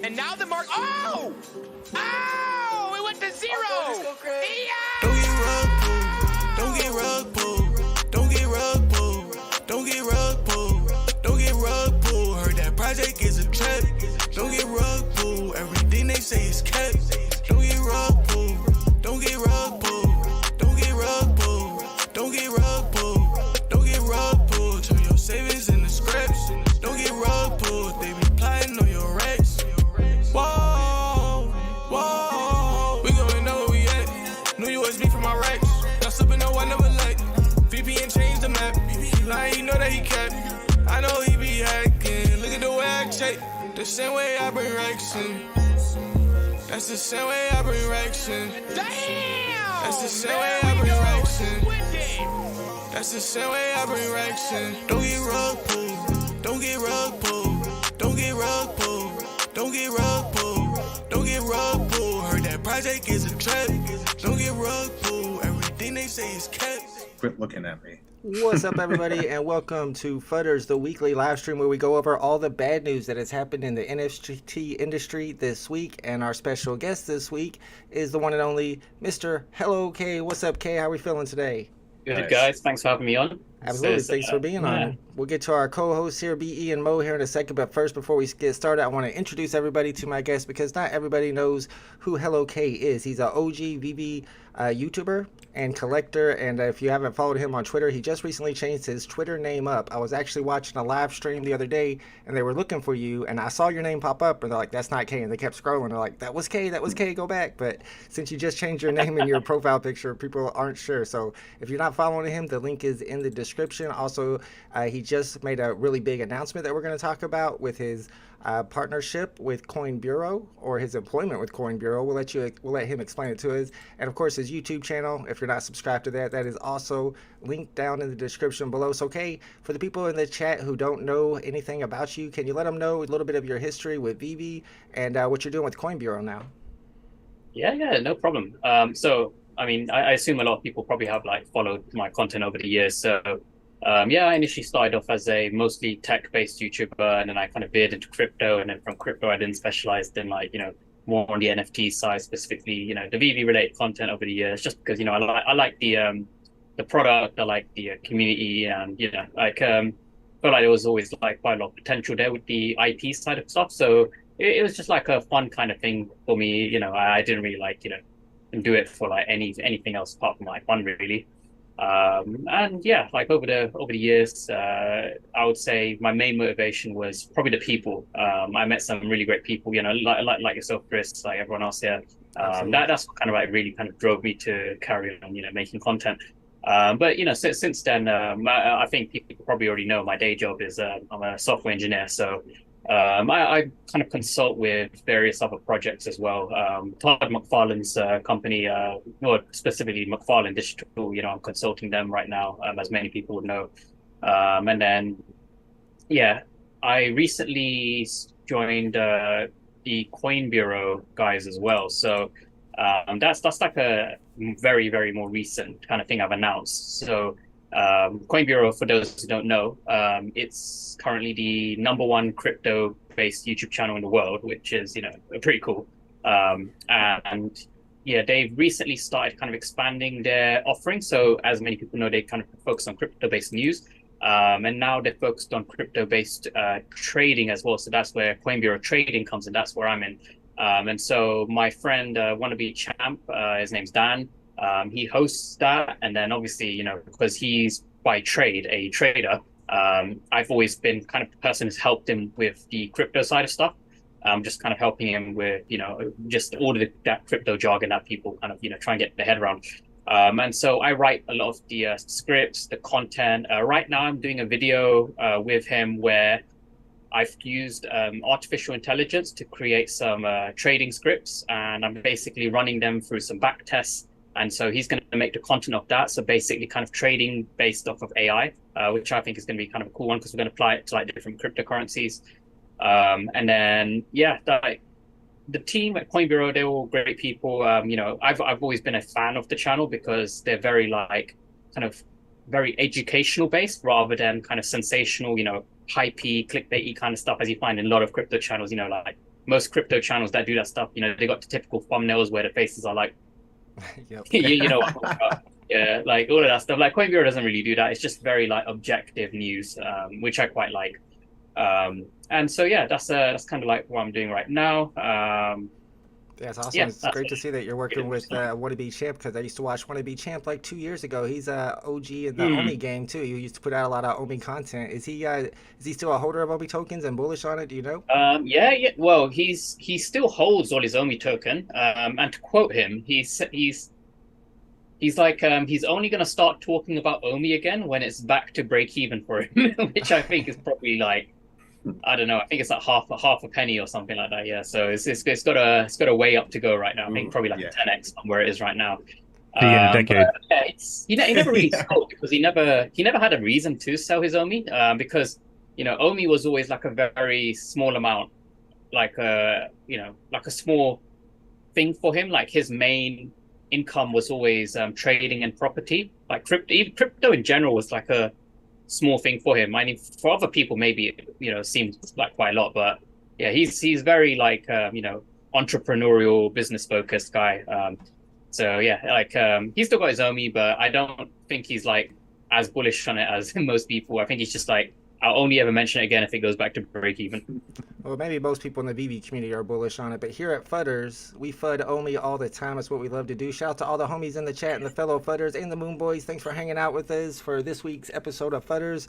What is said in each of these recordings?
And now the market, oh! Oh! It went to zero! Don't get rug pulled. Don't get rug pulled. Don't get rug pulled. Don't get rug pulled. Heard that project is a trap. Don't get rug pulled. Everything they say is capped. Don't get rug pulled. Don't get rug pulled. Don't get rug pulled. Don't get rug pulled. Don't get rug pulled. Turn your savings into scraps. Don't get rug pulled. They be plotting on your racks. Whoa, whoa. We gon' know where we at. New USB for my racks. Not slipping, no, I never like. VPN changed the map. He lying, you know that he kept. I know he be hacking. Look at the way I check. The same way I bring racks in. That's the same way I bring racks in. Damn! That's the same way I bring racks in. That's the same way I bring racks in. Don't get rug pulled. Don't get rug pulled. Don't get rug pulled. Don't get rug pulled. Don't get rug pulled. Heard that project is a trap. Don't get rug pulled. Everything they say is kept. Quit looking at me. What's up, everybody, and welcome to FUDDERS, the weekly live stream where we go over all the bad news that has happened in the NFT industry this week. And our special guest this week is the one and only Mr. Hello K. What's up, K? How are we feeling today? Good, guys. Thanks for having me on. Absolutely. Thanks for being on. We'll get to our co-hosts here, BE and Mo, here in a second. But first, before we get started, I want to introduce everybody to my guest because not everybody knows who Hello K is. He's an OG VeVe YouTuber and collector. And if you haven't followed him on Twitter, he just recently changed his Twitter name up. I was actually watching a live stream the other day and they were looking for you. And I saw your name pop up and they're like, that's not K. And they kept scrolling. They're like, that was K, go back. But since you just changed your name in your profile picture, people aren't sure. So if you're not following him, the link is in the description. Also, he just made a really big announcement that we're going to talk about with his partnership with Coin Bureau, or his employment with Coin Bureau. We'll let him explain it to us. And of course, his YouTube channel, if you're not subscribed to that, that is also linked down in the description below. So, okay, for the people in the chat who don't know anything about you, can you let them know a little bit of your history with VeVe and what you're doing with Coin Bureau now? Yeah, no problem. So, I mean, I assume a lot of people probably have followed my content over the years. So, I initially started off as a mostly tech-based YouTuber, and then I kind of veered into crypto, and then from crypto I then specialized in more on the NFT side, specifically the VeVe-related content over the years, just because I like the product, I like the community, and felt like there was always quite a lot of potential there with the IP side of stuff. So it was just a fun kind of thing for me. I didn't really do it for anything else apart from fun, really. And yeah, over the years, I would say my main motivation was probably the people. I met some really great people, like yourself, Chris, like everyone else here. That's what kind of really kind of drove me to carry on, making content. But since then, I think people probably already know my day job is I'm a software engineer. So I kind of consult with various other projects as well. Todd McFarlane's company, or specifically McFarlane Digital, I'm consulting them right now, as many people would know. And then, I recently joined the Coin Bureau guys as well. So that's like a very, very more recent kind of thing I've announced. So Coin Bureau, for those who don't know, it's currently the #1 crypto-based YouTube channel in the world, which is pretty cool. And yeah, they've recently started kind of expanding their offering. So as many people know, they kind of focus on crypto-based news, and now they're focused on crypto-based trading as well. So that's where Coin Bureau Trading comes in. That's where I'm in. And so my friend, wannabe champ, his name's Dan. He hosts that, and then obviously, because he's by trade a trader, I've always been kind of the person who's helped him with the crypto side of stuff. Just kind of helping him with, just all of that crypto jargon that people kind of, try and get their head around. And so I write a lot of the scripts, the content. Right now I'm doing a video with him where I've used artificial intelligence to create some trading scripts, and I'm basically running them through some back tests. And so he's going to make the content of that. So basically kind of trading based off of AI, which I think is going to be kind of a cool one because we're going to apply it to different cryptocurrencies. And then, the team at Coin Bureau, they're all great people. I've always been a fan of the channel because they're very kind of very educational based rather than kind of sensational, hypey, clickbaity kind of stuff as you find in a lot of crypto channels. You know, like most crypto channels that do that stuff, you know, they got the typical thumbnails where the faces are like, Yep. you know, yeah, like all of that stuff. Like Coinbureau doesn't really do that. It's just very like objective news, which I quite like. And so yeah, that's kind of like what I'm doing right now. Yeah, it's awesome. Yeah, It's great to see that you're working with Wannabe Champ, because I used to watch Wannabe Champ like 2 years ago. He's a OG in the Omi game too. He used to put out a lot of Omi content. Is he still a holder of Omi tokens and bullish on it? Do you know? Yeah. Well, he still holds all his Omi token. And to quote him, he's like he's only going to start talking about Omi again when it's back to break even for him, which I think is probably like, I don't know. I think it's like half a penny or something like that. Yeah. So it's got a way up to go right now. I think probably like 10x from where it is right now. In a decade. Yeah, he never really sold because he never had a reason to sell his Omi. Because you know Omi was always like a very small amount, like like a small thing for him. Like his main income was always trading and property. Like crypto in general was like a small thing for him. I mean, for other people, maybe it seems like quite a lot, but yeah, he's very like entrepreneurial, business focused guy. So yeah, like he's still got his Omi, but I don't think he's like as bullish on it as most people. I think he's just like, I'll only ever mention it again if it goes back to break even. Well, maybe most people in the VeVe community are bullish on it, but here at FUDDERS, we FUD Omi all the time. It's what we love to do. Shout out to all the homies in the chat and the fellow FUDDERS and the Moon Boys. Thanks for hanging out with us for this week's episode of FUDDERS.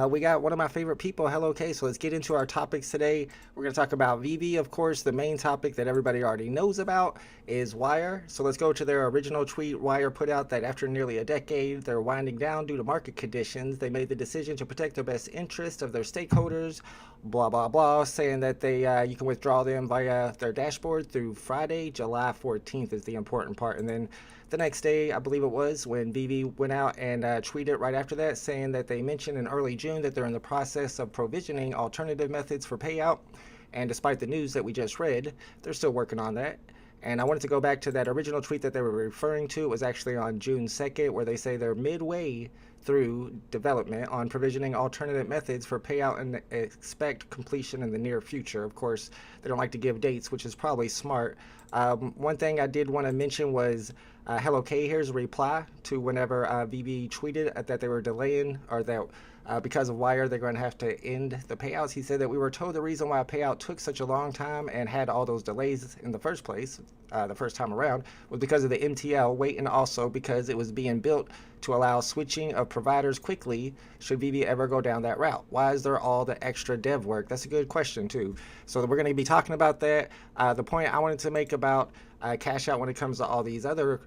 We got one of my favorite people, Hello K. So let's get into our topics today. We're going to talk about VeVe, of course. The main topic that everybody already knows about is Wyre. So let's go to their original tweet. Wyre put out that after nearly a decade, they're winding down due to market conditions. They made the decision to protect the best interest of their stakeholders, blah, blah, blah, saying that they you can withdraw them via their dashboard through Friday, July 14th is the important part. And then the next day, I believe it was, when VeVe went out and tweeted right after that, saying that they mentioned in early June that they're in the process of provisioning alternative methods for payout. And despite the news that we just read, they're still working on that. And I wanted to go back to that original tweet that they were referring to. It was actually on June 2nd, where they say they're midway through development on provisioning alternative methods for payout and expect completion in the near future. Of course, they don't like to give dates, which is probably smart. One thing I did want to mention was Hello K here's reply to whenever VeVe tweeted that they were delaying, or that because of Wyre they're going to have to end the payouts. He said that we were told the reason why a payout took such a long time and had all those delays in the first place, the first time around, was because of the MTL wait, and also because it was being built to allow switching of providers quickly should VeVe ever go down that route. Why is there all the extra dev work? That's a good question too. So we're going to be talking about that. The point I wanted to make about cash out when it comes to all these other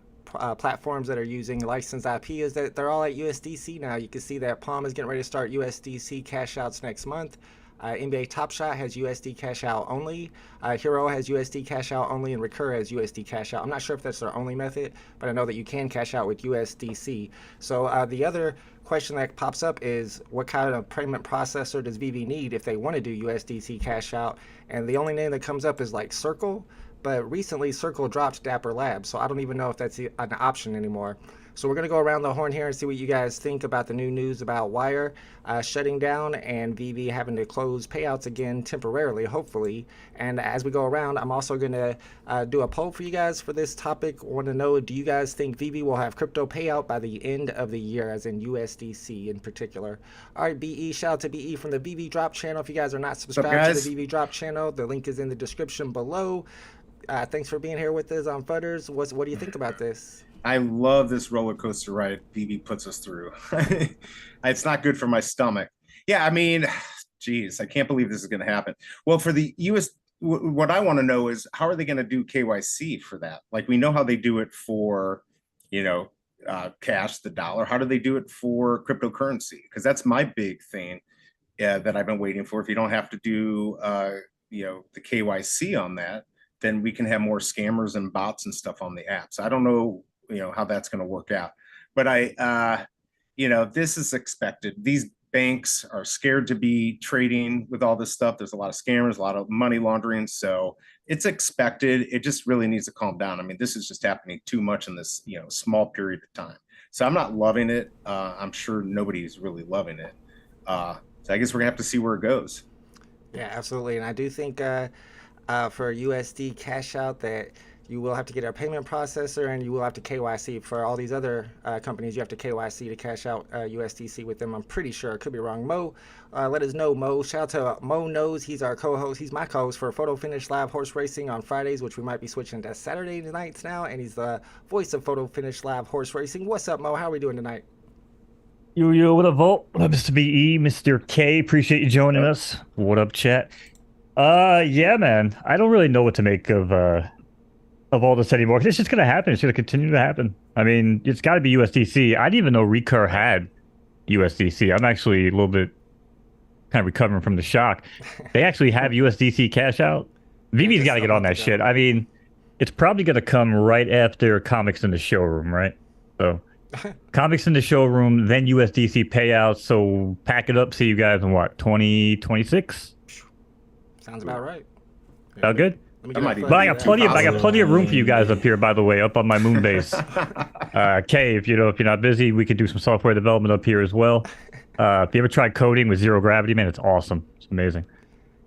platforms that are using licensed IP is that they're all at USDC now. You can see that Palm is getting ready to start USDC cash outs next month. NBA Top Shot has USD cash out only. Hero has USD cash out only, and Recur has USD cash out. I'm not sure if that's their only method, but I know that you can cash out with USDC. So the other question that pops up is, what kind of payment processor does VeVe need if they want to do USDC cash out? And the only name that comes up is like Circle. But recently Circle dropped Dapper Labs, so I don't even know if that's an option anymore. So we're going to go around the horn here and see what you guys think about the new news about Wyre shutting down and VeVe having to close payouts again temporarily, hopefully. And as we go around, I'm also going to do a poll for you guys for this topic. I want to know, do you guys think VeVe will have crypto payout by the end of the year, as in USDC in particular? All right, BE, shout out to BE from the VeVe Drop channel. If you guys are not subscribed to the VeVe Drop channel, the link is in the description below. Thanks for being here with us on FUDDERS. What do you think about this? I love this roller coaster ride VeVe puts us through. It's not good for my stomach. Yeah, I mean, geez, I can't believe this is going to happen. Well, for the US, what I want to know is, how are they going to do KYC for that? Like, we know how they do it for, cash, the dollar. How do they do it for cryptocurrency? Because that's my big thing that I've been waiting for. If you don't have to do, the KYC on that, then we can have more scammers and bots and stuff on the apps. I don't know, how that's going to work out, but this is expected. These banks are scared to be trading with all this stuff. There's a lot of scammers, a lot of money laundering. So it's expected. It just really needs to calm down. I mean, this is just happening too much in this, small period of time. So I'm not loving it. I'm sure nobody's really loving it. So I guess we're gonna have to see where it goes. Yeah, absolutely. And I do think for USD cash out that you will have to get a payment processor and you will have to KYC. For all these other companies, you have to KYC to cash out USDC with them. I'm pretty sure. I could be wrong. Mo, let us know, Mo. Shout out to MoKnowz. He's our co-host. He's my co-host for Photo Finish Live Horse Racing on Fridays, which we might be switching to Saturday nights now. And he's the voice of Photo Finish Live Horse Racing. What's up, Mo? How are we doing tonight? Yo, what up, Volt? What up, Mr. BE, Mr. K? Appreciate you joining us. What up, chat? Yeah, man. I don't really know what to make of all this anymore. It's just gonna happen. It's gonna continue to happen. I mean, it's got to be USDC. I didn't even know Recur had USDC. I'm actually a little bit kind of recovering from the shock. They actually have USDC cash out. VeVe's got to get on that shit. I mean, it's probably gonna come right after Comics in the Showroom, right? So. Comics in the Showroom, then USDC payouts. So pack it up. See you guys in what, 2026? Sounds about right. Sound good? But I got plenty of room for you guys up here, by the way, up on my moon base. Kay, if you're not busy, we could do some software development up here as well. If you ever tried coding with zero gravity, man, it's awesome. It's amazing.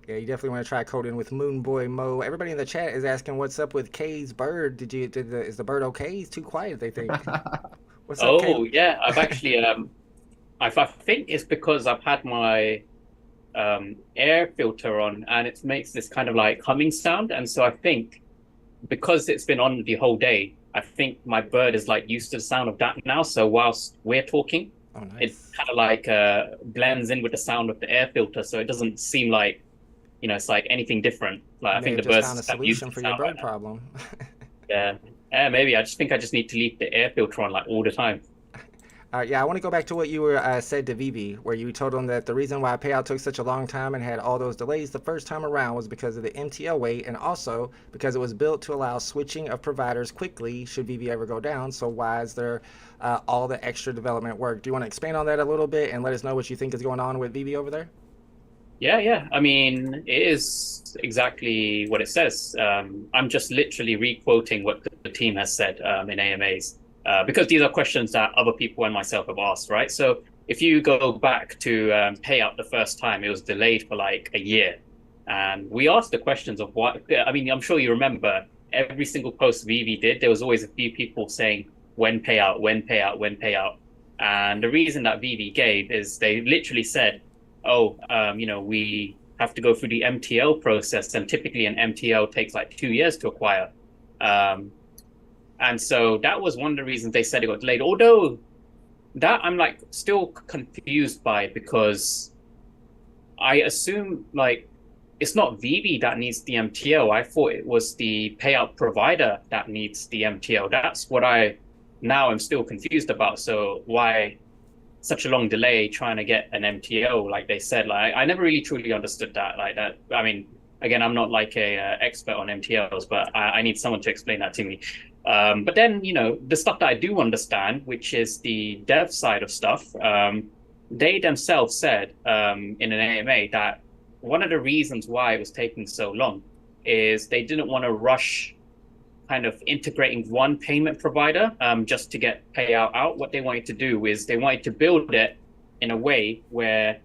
Yeah, you definitely want to try coding with Moon Boy Mo. Everybody in the chat is asking what's up with Kay's bird. Is the bird okay? He's too quiet, they think. What's up, Kay? Yeah, I've actually I think it's because I've had my air filter on and it makes this kind of like humming sound, and so I think because it's been on the whole day, I think my bird is like used to the sound of that now. So whilst we're talking, it kind of like blends in with the sound of the air filter, so it doesn't seem like, you know, it's like anything different. Like I think the birds found a solution for your bird problem. Yeah, maybe I think I just need to leave the air filter on like all the time. Yeah, I want to go back to what you were said to VeVe, where you told them that the reason why payout took such a long time and had all those delays the first time around was because of the MTL wait, and also because it was built to allow switching of providers quickly should VeVe ever go down. So why is there all the extra development work? Do you want to expand on that a little bit and let us know what you think is going on with VeVe over there? Yeah. I mean, it is exactly what it says. I'm just literally re-quoting what the team has said in AMAs, because these are questions that other people and myself have asked, right? So if you go back to payout the first time, it was delayed for like a year. And we asked the questions of what, I mean, I'm sure you remember every single post VeVe did, there was always a few people saying, when payout, when payout, when payout. And the reason that VeVe gave is they literally said, you know, we have to go through the MTL process, and typically an MTL takes like 2 years to acquire. And so that was one of the reasons they said it got delayed. Although that I'm like still confused by, because I assume like it's not VeVe that needs the MTL. I thought it was the payout provider that needs the MTL. That's what I'm still confused about. So why such a long delay trying to get an MTO, like they said? Like I never really truly understood that. Like that, I mean, again, I'm not like a expert on MTLs, but I need someone to explain that to me. But then, you know, the stuff that I do understand, which is the dev side of stuff, they themselves said in an AMA that one of the reasons why it was taking so long is they didn't want to rush kind of integrating one payment provider just to get payout out. What they wanted to do is they wanted to build it in a way where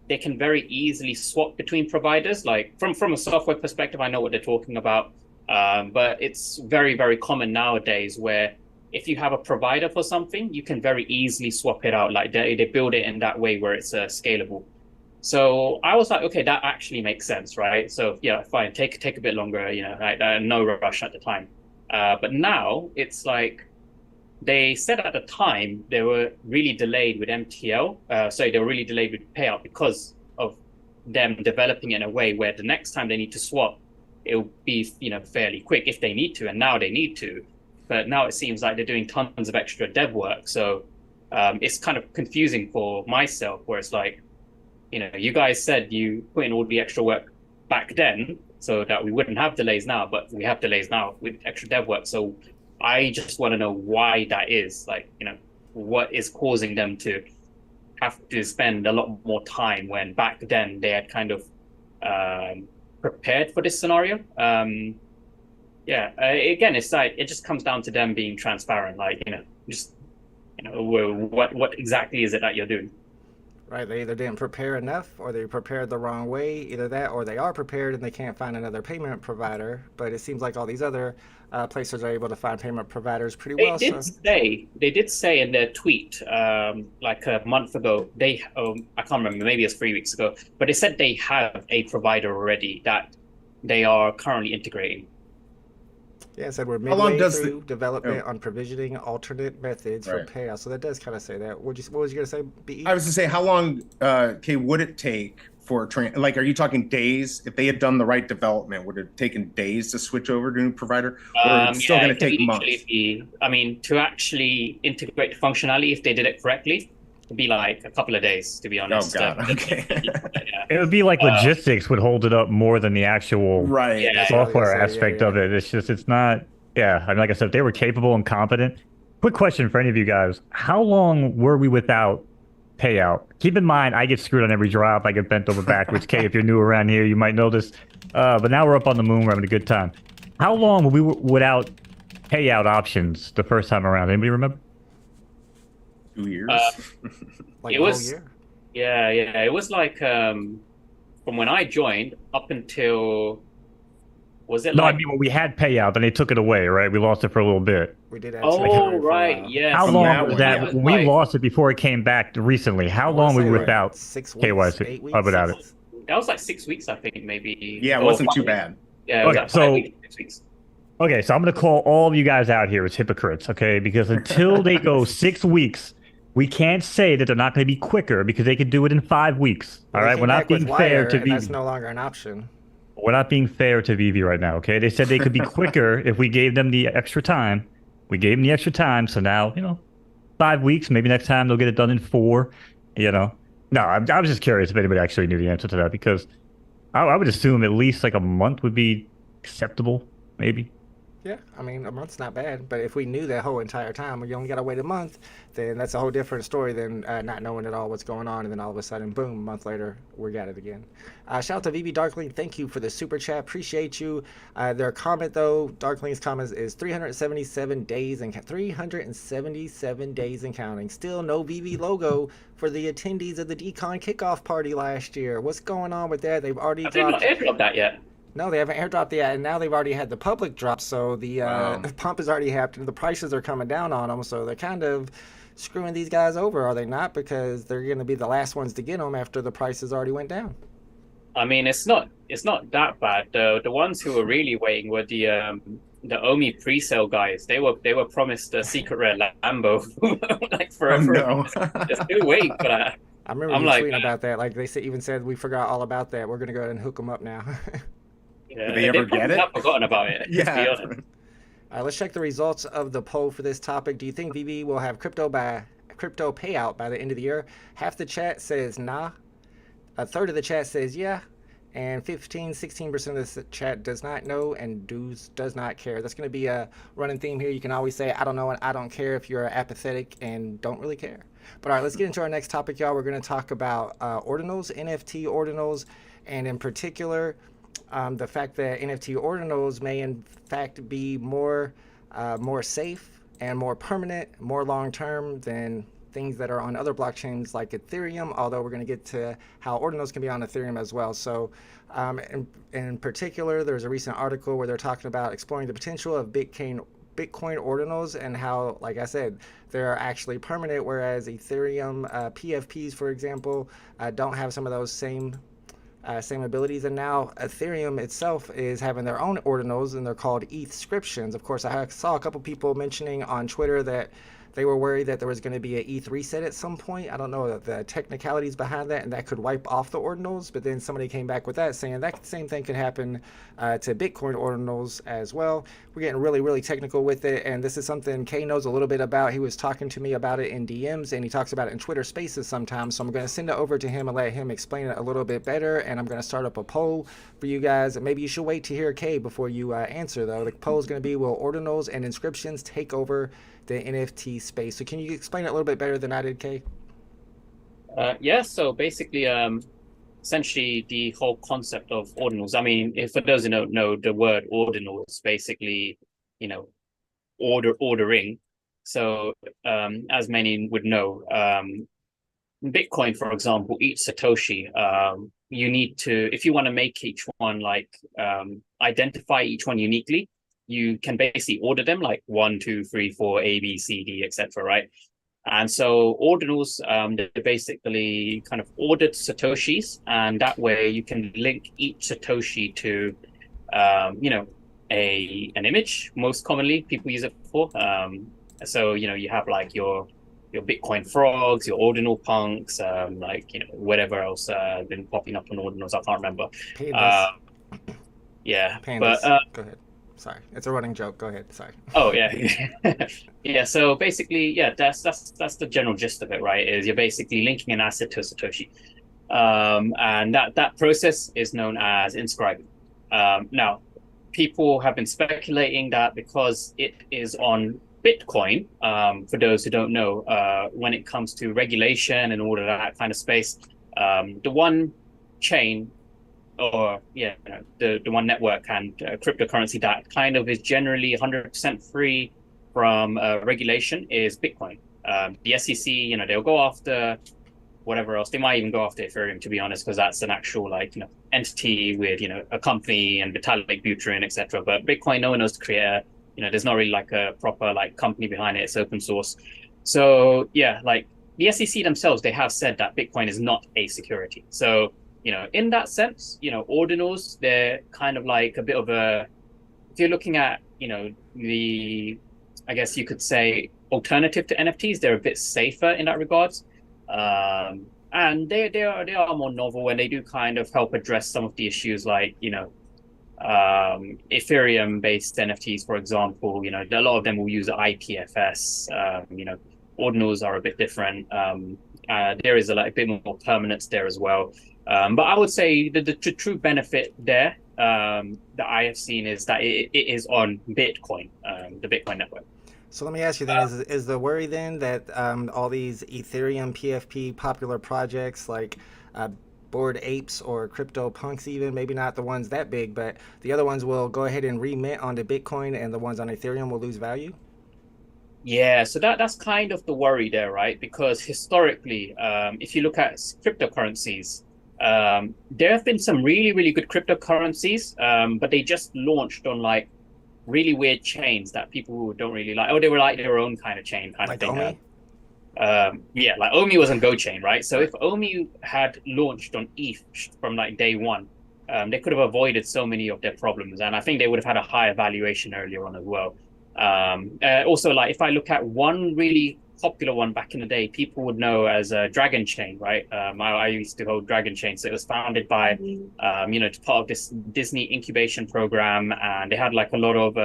they can very easily swap between providers. Like from a software perspective, I know what they're talking about, but it's very, very common nowadays where if you have a provider for something, you can very easily swap it out. Like they build it in that way where it's scalable. So I was like, okay, that actually makes sense, right? So yeah, fine, take a bit longer, you know, no rush at the time. But now it's like they said at the time they were really delayed with MTL. They were really delayed with payout because of them developing it in a way where the next time they need to swap, it'll be, you know, fairly quick if they need to, and now they need to. But now it seems like they're doing tons of extra dev work. So it's kind of confusing for myself, where it's like, you know, you guys said you put in all the extra work back then so that we wouldn't have delays now, but we have delays now with extra dev work. So I just want to know why that is. Like, you know, what is causing them to have to spend a lot more time when back then they had kind of prepared for this scenario. Again, it's like, it just comes down to them being transparent. Like, you know, just, you know, what exactly is it that you're doing? Right, they either didn't prepare enough or they prepared the wrong way, either that or they are prepared and they can't find another payment provider. But it seems like all these other places are able to find payment providers pretty well. They did say in their tweet like a month ago, I can't remember, maybe it's 3 weeks ago, but they said they have a provider already that they are currently integrating. Yeah, it said we're midway through development on provisioning alternate methods for payouts. So that does kind of say that. What was you going to say, BE? I was to say, how long, would it take for like, are you talking days? If they had done the right development, would it have taken days to switch over to a new provider, or it's still going to take months? I mean, to actually integrate the functionality, if they did it correctly, it'd be like a couple of days, to be honest. Oh God, okay. It would be like logistics would hold it up more than the actual software Yeah, aspect of it. It's not. Yeah, I mean, like I said, if they were capable and competent. Quick question for any of you guys: how long were we without payout? Keep in mind, I get screwed on every drop. I get bent over backwards. Kay, if you're new around here, you might know this. But now we're up on the moon. We're having a good time. How long were we without payout options the first time around? Anybody remember? 2 years. Like it was. Whole year? Yeah. It was like from when I joined up until. Was it? No, I mean when we had payout, then they took it away, right? We lost it for a little bit. We did. Right. Yeah. How long was that? When we lost it before it came back recently. How long were we without 6 weeks, KYC? 8 weeks? Without it. That was like 6 weeks, I think, maybe. Yeah, it wasn't too bad. Yeah. It was like 5 weeks, 6 weeks. Okay, so I'm going to call all of you guys out here as hypocrites, okay? Because until they go 6 weeks, we can't say that they're not going to be quicker because they could do it in 5 weeks. All right, we're not being fair to VeVe. That's no longer an option. We're not being fair to VeVe right now, okay? They said they could be quicker if we gave them the extra time. We gave them the extra time, so now, 5 weeks. Maybe next time they'll get it done in 4, No, I was just curious if anybody actually knew the answer to that because I would assume at least like a month would be acceptable, maybe. Yeah, I mean, a month's not bad, but if we knew that whole entire time, you only got to wait a month, then that's a whole different story than not knowing at all what's going on, and then all of a sudden, boom, a month later, we got it again. Shout out to VeVe Darkling, thank you for the super chat, appreciate you. Their comment, though, Darkling's comment is 377 days and 377 days and counting. Still no VeVe logo for the attendees of the Decon kickoff party last year. What's going on with that? They've already dropped... They've not airdropped that yet. No, they haven't airdropped yet, and now they've already had the public drop, so the pump has already happened. The prices are coming down on them, so they're kind of screwing these guys over, are they not? Because they're going to be the last ones to get them after the prices already went down. I mean, it's not that bad. The ones who were really waiting were the Omi pre-sale guys. They were promised a secret rare Lambo like forever. Oh, no. They're still waiting for that. I remember you tweeting about that. Like they even said we forgot all about that. We're going to go ahead and hook them up now. Yeah, did they ever get it? I've forgotten about it. Yeah. All right, let's check the results of the poll for this topic. Do you think VeVe will have crypto payout by the end of the year? Half the chat says nah. A third of the chat says yeah. And 16% of the chat does not know and does not care. That's going to be a running theme here. You can always say, I don't know and I don't care if you're apathetic and don't really care. But all right, let's get into our next topic, y'all. We're going to talk about Ordinals, NFT Ordinals, and in particular, the fact that NFT Ordinals may in fact be more safe and more permanent, more long-term than things that are on other blockchains like Ethereum, although we're going to get to how Ordinals can be on Ethereum as well. So in particular, there's a recent article where they're talking about exploring the potential of Bitcoin Ordinals and how, like I said, they're actually permanent, whereas Ethereum PFPs, for example, don't have some of those same abilities. And now Ethereum itself is having their own Ordinals, and they're called ETHscriptions. Of course, I saw a couple people mentioning on Twitter that they were worried that there was going to be an ETH reset at some point. I don't know the technicalities behind that, and that could wipe off the Ordinals. But then somebody came back with that, saying that same thing could happen to Bitcoin Ordinals as well. We're getting really, really technical with it, and this is something Kay knows a little bit about. He was talking to me about it in DMs, and he talks about it in Twitter Spaces sometimes. So I'm going to send it over to him and let him explain it a little bit better, and I'm going to start up a poll for you guys. And maybe you should wait to hear Kay before you answer, though. The poll is going to be, will Ordinals and inscriptions take over the NFT space? So can you explain it a little bit better than I did, Kay? Yeah, so basically, essentially the whole concept of ordinals. I mean, if for those who don't know, the word ordinal is basically, ordering. So as many would know, Bitcoin, for example, each Satoshi, you need to, if you want to make each one like identify each one uniquely, you can basically order them like 1, 2, 3, 4, A, B, C, D, etc. Right? And so ordinals, they're basically kind of ordered Satoshis, and that way you can link each Satoshi to, an image. Most commonly, people use it for. So you have like your Bitcoin frogs, your ordinal punks, whatever else been popping up on ordinals. I can't remember. Pandas. Yeah, Pandas. but go ahead. Sorry, it's a running joke. Go ahead. Sorry. Oh yeah, yeah. So basically, yeah, that's the general gist of it, right? Is you're basically linking an asset to a Satoshi, and that process is known as inscribing. Now, people have been speculating that because it is on Bitcoin, for those who don't know, when it comes to regulation and all of that kind of space, the one chain or the one network and cryptocurrency that kind of is generally 100% free from regulation is Bitcoin. The SEC, they'll go after whatever else. They might even go after Ethereum, to be honest, because that's an actual entity with a company and Vitalik Buterin, etc. But Bitcoin, no one knows to create. There's not really like a proper like company behind it. It's open source. So yeah, like the SEC themselves, they have said that Bitcoin is not a security. So in that sense, ordinals, they're kind of like a bit of a, if you're looking at, I guess you could say alternative to NFTs, they're a bit safer in that regards. And they are more novel, and they do kind of help address some of the issues like, Ethereum based NFTs, for example, a lot of them will use IPFS. Ordinals are a bit different. There is a bit more permanence there as well. But I would say the true benefit there that I have seen is that it is on Bitcoin, the Bitcoin network. So let me ask you then, is the worry then that all these Ethereum PFP popular projects like Bored Apes or Crypto Punks, even maybe not the ones that big, but the other ones will go ahead and remint onto Bitcoin and the ones on Ethereum will lose value? Yeah, so that's kind of the worry there, right? Because historically, if you look at cryptocurrencies, there have been some really, really good cryptocurrencies, but they just launched on like really weird chains that people don't really like. Oh, they were like their own kind of chain kind like of thing. Omi? Yeah, like Omi was on Go chain, right? So if Omi had launched on ETH from like day one, they could have avoided so many of their problems, and I think they would have had a higher valuation earlier on as well. Also, like if I look at one really popular one back in the day, people would know as Dragon Chain, right? I used to hold Dragon Chain, so it was founded by, it's part of this Disney incubation program, and they had like a lot of,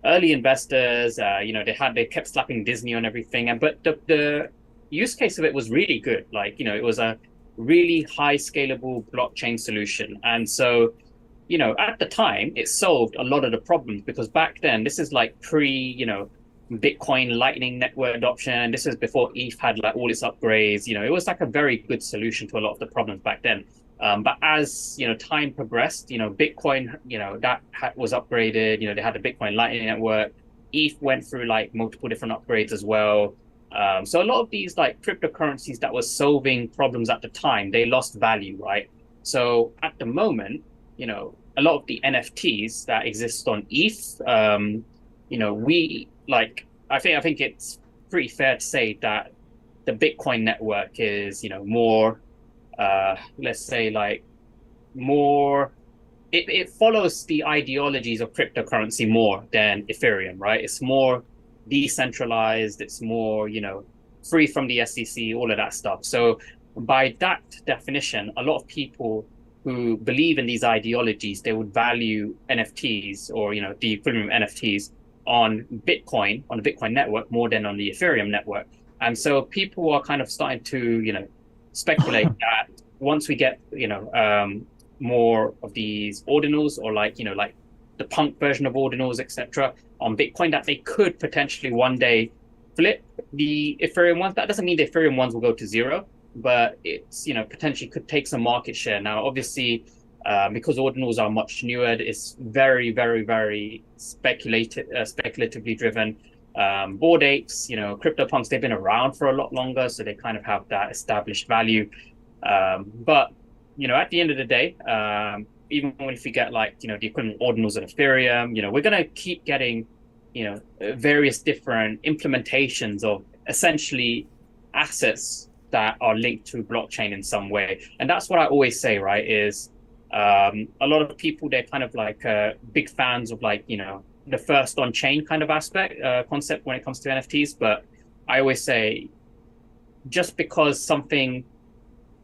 early investors. They kept slapping Disney on everything, but the use case of it was really good. Like it was a really high scalable blockchain solution, and so at the time it solved a lot of the problems, because back then, this is like pre Bitcoin Lightning Network adoption. This is before ETH had like all its upgrades. It was like a very good solution to a lot of the problems back then. But as time progressed, Bitcoin, was upgraded. They had the Bitcoin Lightning Network. ETH went through like multiple different upgrades as well. So a lot of these like cryptocurrencies that were solving problems at the time, they lost value, right? So at the moment, a lot of the NFTs that exist on ETH, I think it's pretty fair to say that the Bitcoin network is, more, let's say like more, it follows the ideologies of cryptocurrency more than Ethereum, right? It's more decentralized, it's more, free from the SEC, all of that stuff. So by that definition, a lot of people who believe in these ideologies, they would value NFTs or, the equivalent of NFTs on Bitcoin, on the Bitcoin network, more than on the Ethereum network. And so people are kind of starting to, speculate that once we get, more of these ordinals or like the punk version of ordinals, etc., on Bitcoin, that they could potentially one day flip the Ethereum ones. That doesn't mean the Ethereum ones will go to zero, but it's, potentially could take some market share. Now, obviously, because ordinals are much newer, it's very, very, very speculatively driven. Bored Apes, CryptoPunks, they've been around for a lot longer, so they kind of have that established value. But at the end of the day, even if you get like the equivalent Ordinals and Ethereum, we're gonna keep getting various different implementations of essentially assets that are linked to blockchain in some way. And that's what I always say, right? Is a lot of people, they're kind of like big fans of like the first on-chain kind of concept when it comes to NFTs. But I always say, just because something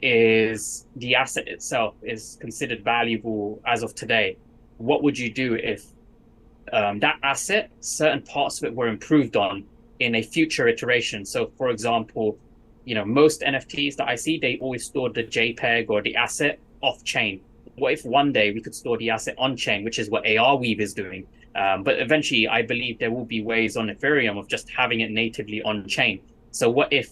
is the asset itself is considered valuable as of today, what would you do if that asset, certain parts of it were improved on in a future iteration? So for example, most NFTs that I see, they always store the JPEG or the asset off chain. What if one day we could store the asset on chain, which is what Weave is doing? But eventually, I believe there will be ways on Ethereum of just having it natively on chain. So what if,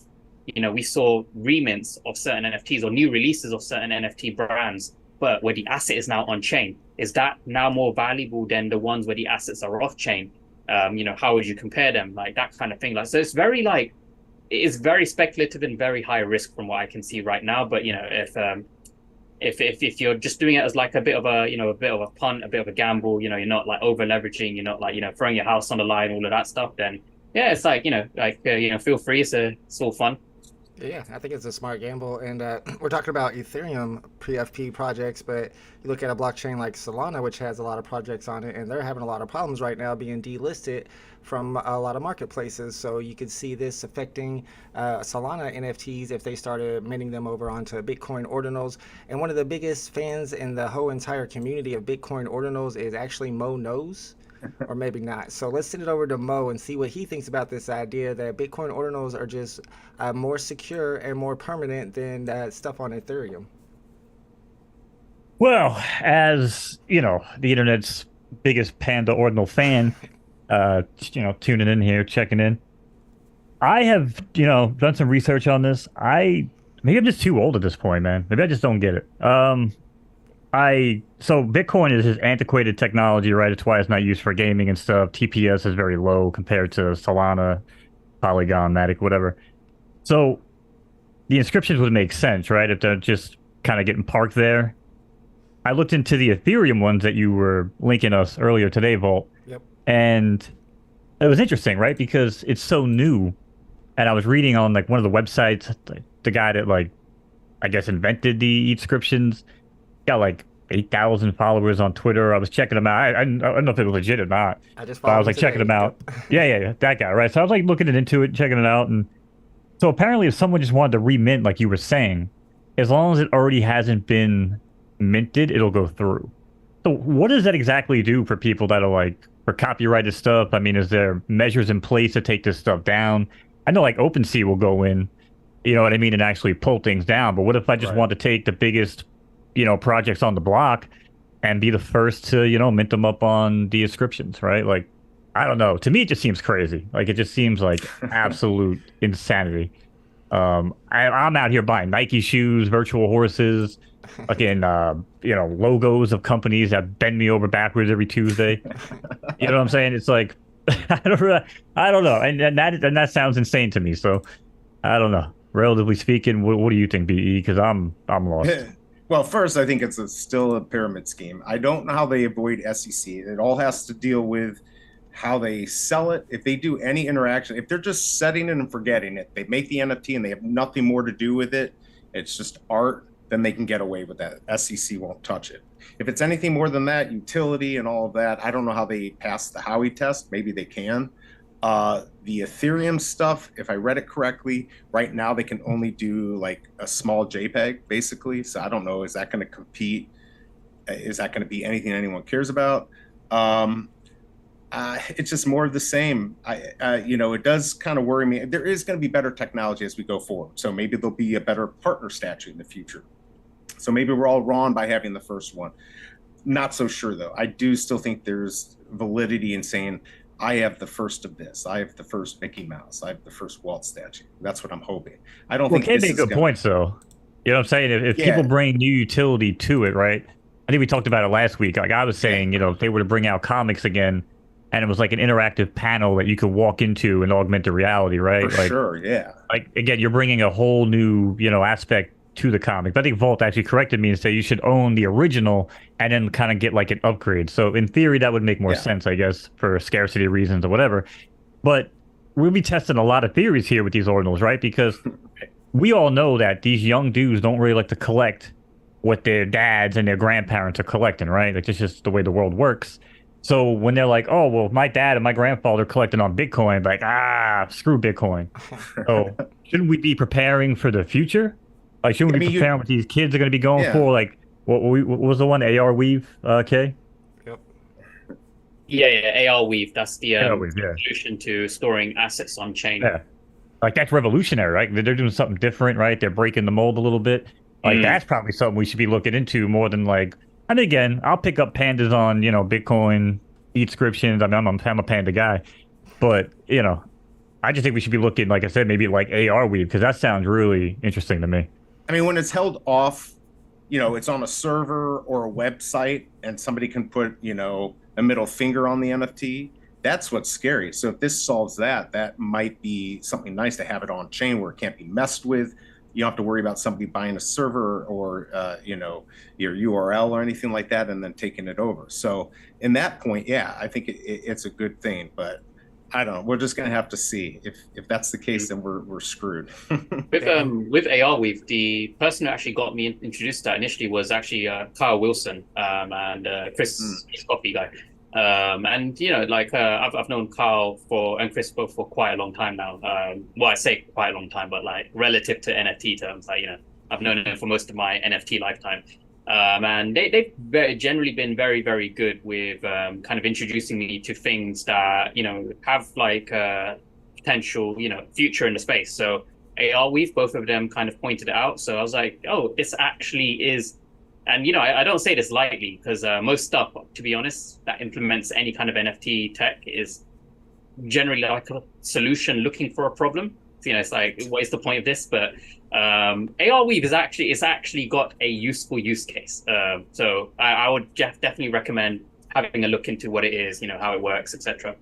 we saw remints of certain NFTs or new releases of certain NFT brands, but where the asset is now on chain? Is that now more valuable than the ones where the assets are off chain? How would you compare them? Like that kind of thing. Like, so it's very it is very speculative and very high risk from what I can see right now. But if you're just doing it as like a bit of a punt, a bit of a gamble, you're not like over leveraging, you're not like throwing your house on the line, all of that stuff, then yeah, it's like feel free, it's all fun. Yeah, I think it's a smart gamble. And we're talking about Ethereum PFP projects, but you look at a blockchain like Solana, which has a lot of projects on it, and they're having a lot of problems right now being delisted from a lot of marketplaces. So you could see this affecting Solana NFTs if they started minting them over onto Bitcoin Ordinals. And one of the biggest fans in the whole entire community of Bitcoin Ordinals is actually MoKnowz. Or maybe not. So let's send it over to Mo and see what he thinks about this idea that Bitcoin Ordinals are just more secure and more permanent than stuff on Ethereum. Well, as the internet's biggest Panda Ordinal fan, tuning in here, checking in, I have done some research on this. Maybe I'm just too old at this point, man. Maybe I just don't get it. So Bitcoin is his antiquated technology, right? It's why it's not used for gaming and stuff. TPS is very low compared to Solana, Polygon, Matic, whatever. So the inscriptions would make sense, right? If they're just kind of getting parked there. I looked into the Ethereum ones that you were linking us earlier today, Volt. Yep. And it was interesting, right? Because it's so new. And I was reading on like one of the websites, the guy that like, I guess invented the inscriptions, got like 8,000 followers on Twitter. I was checking them out. I don't know if it was legit or not. I just but I was like checking them out. Yeah, that guy, right? So I was like looking into it, checking it out. And so apparently if someone just wanted to remint, like you were saying, as long as it already hasn't been minted, it'll go through. So what does that exactly do for people that are like, for copyrighted stuff? I mean, is there measures in place to take this stuff down? I know like OpenSea will go in, you know what I mean, and actually pull things down. But what if I just want to take the biggest projects on the block and be the first to, mint them up on the inscriptions, right? Like, I don't know. To me, it just seems crazy. Like, it just seems like absolute insanity. I'm out here buying Nike shoes, virtual horses, fucking, logos of companies that bend me over backwards every Tuesday. You know what I'm saying? It's like, I don't know. And that sounds insane to me. So I don't know. Relatively speaking, what do you think, BE? Because I'm lost. Well, first, I think it's still a pyramid scheme. I don't know how they avoid SEC. It all has to deal with how they sell it. If they do any interaction, if they're just setting it and forgetting it, they make the NFT and they have nothing more to do with it, it's just art, then they can get away with that. SEC won't touch it. If it's anything more than that, utility and all of that, I don't know how they pass the Howey test. Maybe they can. The Ethereum stuff, if I read it correctly, right now they can only do like a small JPEG, basically. So I don't know, is that going to compete? Is that going to be anything anyone cares about? It's just more of the same. It does kind of worry me. There is going to be better technology as we go forward. So maybe there'll be a better partner statute in the future. So maybe we're all wrong by having the first one. Not so sure, though. I do still think there's validity in saying, I have the first of this. I have the first Mickey Mouse. I have the first Walt statue. That's what I'm hoping. I don't think this is good points, though. You know what I'm saying? If people bring new utility to it, right? I think we talked about it last week. Like I was saying, if they were to bring out comics again, and it was like an interactive panel that you could walk into and augmented reality, right? For Like, sure, yeah. like again, you're bringing a whole new, aspect to the comic. But I think Vault actually corrected me and said you should own the original and then kind of get like an upgrade. So in theory, that would make more Yeah. sense, I guess, for scarcity reasons or whatever. But we'll be testing a lot of theories here with these ordinals, right? Because we all know that these young dudes don't really like to collect what their dads and their grandparents are collecting, right? Like, that's just the way the world works. So when they're like, oh, well, my dad and my grandfather are collecting on Bitcoin, like, screw Bitcoin. So shouldn't we be preparing for the future? Like, shouldn't we be preparing what these kids are going to be going for? Like, what was the one, AR Weave, K? Yep. Yeah, AR Weave. That's the Weave, solution to storing assets on chain. Yeah. Like, that's revolutionary, right? They're doing something different, right? They're breaking the mold a little bit. Like, that's probably something we should be looking into more than, like, and again, I'll pick up pandas on, Bitcoin, subscriptions. I mean, I'm a panda guy. But, I just think we should be looking, like I said, maybe like AR Weave, because that sounds really interesting to me. I mean, when it's held off, it's on a server or a website and somebody can put, a middle finger on the NFT, that's what's scary. So if this solves that, that might be something nice to have it on chain where it can't be messed with. You don't have to worry about somebody buying a server or, your URL or anything like that and then taking it over. So in that point, yeah, I think it's a good thing. But I don't know. We're just going to have to see. If that's the case, then we're screwed. With AR Weave, the person who actually got me introduced to that initially was actually Kyle Wilson and Chris, Coffee guy. And I've known Kyle and Chris both for quite a long time now. Well, I say quite a long time, but like relative to NFT terms, like I've known them for most of my NFT lifetime. And they've generally been very, very good with kind of introducing me to things that have like potential future in the space. So AR Weave, both of them kind of pointed it out. So I was like, oh, this actually is. And, I don't say this lightly because most stuff, to be honest, that implements any kind of NFT tech is generally like a solution looking for a problem. So, it's like, what is the point of this? But AR Weave is actually got a useful use case. So I would definitely recommend having a look into what it is, how it works, etc.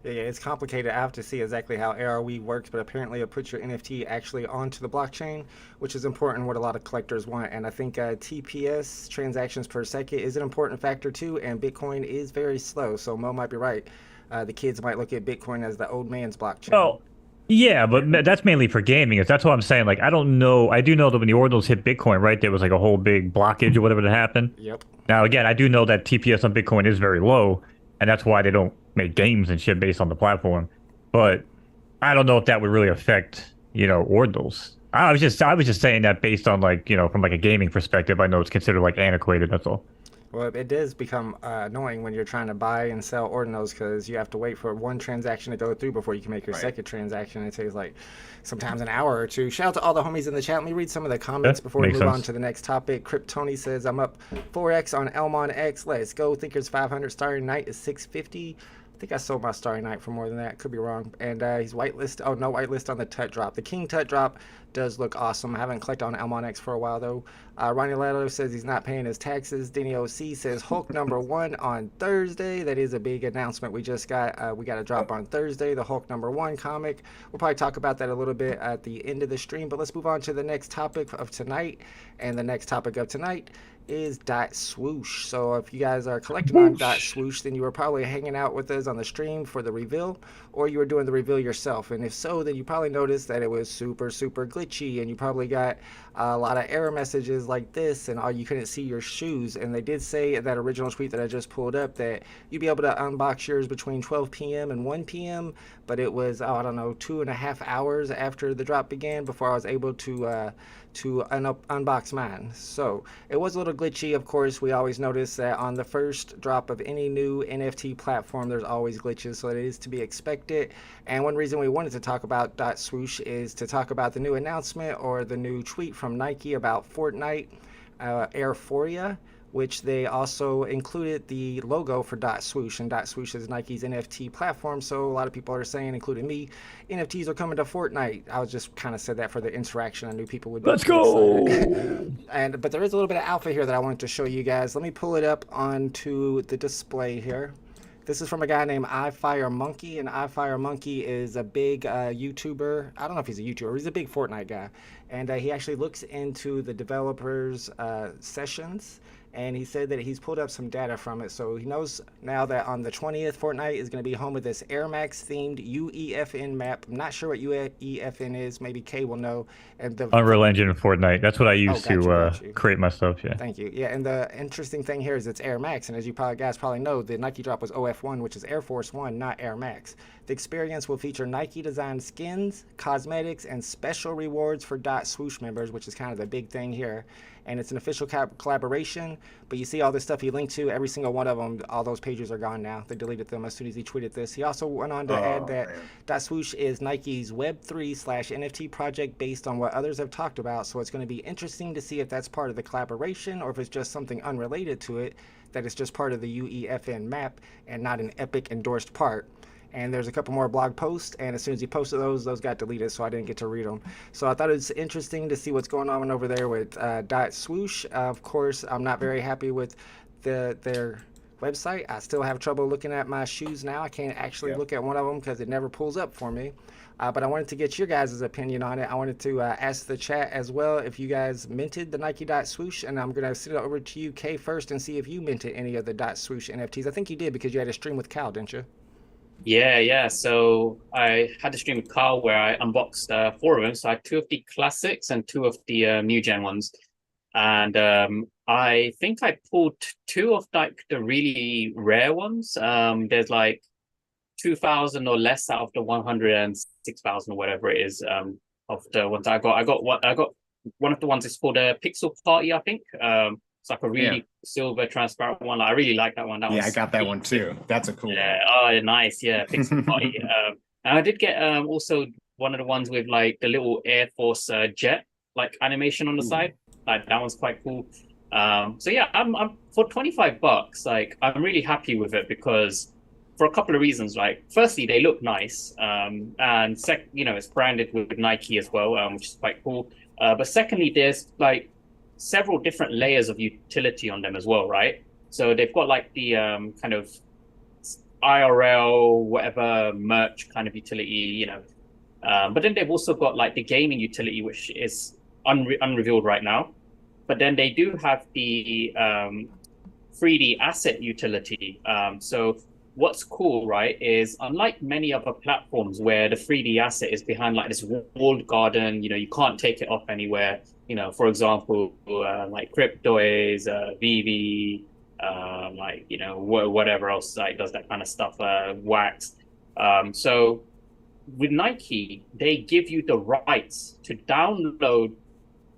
Yeah, it's complicated. I have to see exactly how AR Weave works, but apparently it puts your NFT actually onto the blockchain, which is important, what a lot of collectors want. And I think TPS, transactions per second, is an important factor too, and Bitcoin is very slow, so Mo might be right. The kids might look at Bitcoin as the old man's blockchain. Oh, yeah, but that's mainly for gaming. That's what I'm saying. Like, I don't know. I do know that when the Ordinals hit Bitcoin, right, there was like a whole big blockage or whatever that happened. Yep. Now, again, I do know that TPS on Bitcoin is very low, and that's why they don't make games and shit based on the platform. But I don't know if that would really affect, Ordinals. I was just saying that based on like, from like a gaming perspective, I know it's considered like antiquated, that's all. Well, it does become annoying when you're trying to buy and sell Ordinals because you have to wait for one transaction to go through before you can make your second transaction. It takes like sometimes an hour or two. Shout out to all the homies in the chat. Let me read some of the comments before we move on to the next topic. Kryptoni says, I'm up 4x on Elmon X. Let's go. Thinkers 500. Starry Night is 650. I think I sold my Starry Night for more than that. Could be wrong. And he's whitelist. Oh, no whitelist on the Tut Drop. The King Tut Drop does look awesome. I haven't collected on Elmon X for a while, though. Ronnie Lato says he's not paying his taxes. Denny OC says Hulk #1 on Thursday. That is a big announcement we just got. We got a drop on Thursday, the Hulk #1 comic. We'll probably talk about that a little bit at the end of the stream, but let's move on to the next topic of tonight. And the next topic of tonight is .swoosh. So if you guys are collecting on .swoosh, then you were probably hanging out with us on the stream for the reveal, or you were doing the reveal yourself. And if so, then you probably noticed that it was super, super glitchy, and you probably got a lot of error messages like this, and you couldn't see your shoes. And they did say in that original tweet that I just pulled up that you'd be able to unbox yours between 12 p.m. and 1 p.m., but it was, I don't know, 2.5 hours after the drop began before I was able to unbox mine. So it was a little glitchy. Of course, we always notice that on the first drop of any new NFT platform, there's always glitches, so it is to be expected. And one reason we wanted to talk about .swoosh is to talk about the new announcement or the new tweet from Nike about Fortnite Airforia, which they also included the logo for .swoosh, and .swoosh is Nike's NFT platform. So a lot of people are saying, including me, NFTs are coming to Fortnite. I was just kind of said that for the interaction. I knew people would be Let's go. But there is a little bit of alpha here that I wanted to show you guys. Let me pull it up onto the display here. This is from a guy named iFireMonkey, and iFireMonkey is a big YouTuber. I don't know if he's a YouTuber. He's a big Fortnite guy, and he actually looks into the developers' sessions. And he said that he's pulled up some data from it, so he knows now that on the 20th, Fortnite is going to be home with this Air Max themed UEFN map. I'm not sure what UEFN is. Maybe Kay will know. And the Unreal Engine and Fortnite. That's what I use got you. create my stuff. Yeah. Thank you. Yeah, and the interesting thing here is it's Air Max, and as you guys probably know, the Nike drop was OF1, which is Air Force One, not Air Max. The experience will feature Nike-designed skins, cosmetics, and special rewards for .Swoosh members, which is kind of the big thing here. And it's an official collaboration, but you see all this stuff he linked to, every single one of them, all those pages are gone now. They deleted them as soon as he tweeted this. He also went on to add that .Swoosh is Nike's Web3/NFT project based on what others have talked about, so it's going to be interesting to see if that's part of the collaboration or if it's just something unrelated to it, that it's just part of the UEFN map and not an Epic endorsed part. And there's a couple more blog posts, and as soon as he posted those got deleted, so I didn't get to read them. So I thought it was interesting to see what's going on over there with .Swoosh. Of course, I'm not very happy with their website. I still have trouble looking at my shoes now. I can't actually look at one of them because it never pulls up for me. But I wanted to get your guys' opinion on it. I wanted to ask the chat as well if you guys minted the Nike.Swoosh, and I'm going to send it over to you, Kay, first, and see if you minted any of the .Swoosh NFTs. I think you did because you had a stream with Cal, didn't you? Yeah. So I had a stream with Carl where I unboxed 4 of them. So I had 2 of the classics and 2 of the new gen ones. And I think I pulled 2 of like the really rare ones. There's like 2,000 or less out of the 106,000 or whatever it is of the ones I got. I got one of the ones is called a Pixel Party, I think. It's like a really silver transparent one. I really like that one. I got that one too. That's a cool one. Oh, nice. Yeah, Pixel Party. And I did get also one of the ones with like the little Air Force jet like animation on the side. Like that one's quite cool. So yeah, I'm for $25. Like I'm really happy with it because for a couple of reasons. Like firstly, they look nice, and it's branded with Nike as well, which is quite cool. But secondly, there's like several different layers of utility on them as well, right? So they've got like the kind of IRL whatever merch kind of utility, but then they've also got like the gaming utility, which is unrevealed right now. But then they do have the 3D asset utility. So what's cool, right, is unlike many other platforms where the 3D asset is behind like this walled garden, you can't take it off anywhere. For example, like Cryptoys, VeVe, whatever else like does that kind of stuff, Wax. So with Nike, they give you the rights to download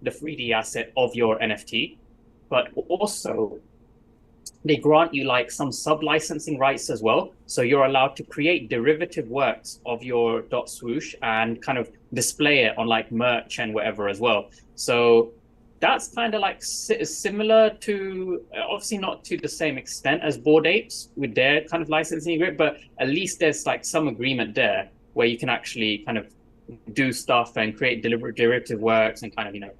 the 3D asset of your NFT, but also they grant you like some sub-licensing rights as well. So you're allowed to create derivative works of your .Swoosh and kind of display it on like merch and whatever as well. So that's kind of like similar to, obviously not to the same extent as Bored Apes with their kind of licensing agreement, but at least there's like some agreement there where you can actually kind of do stuff and create derivative works and kind of,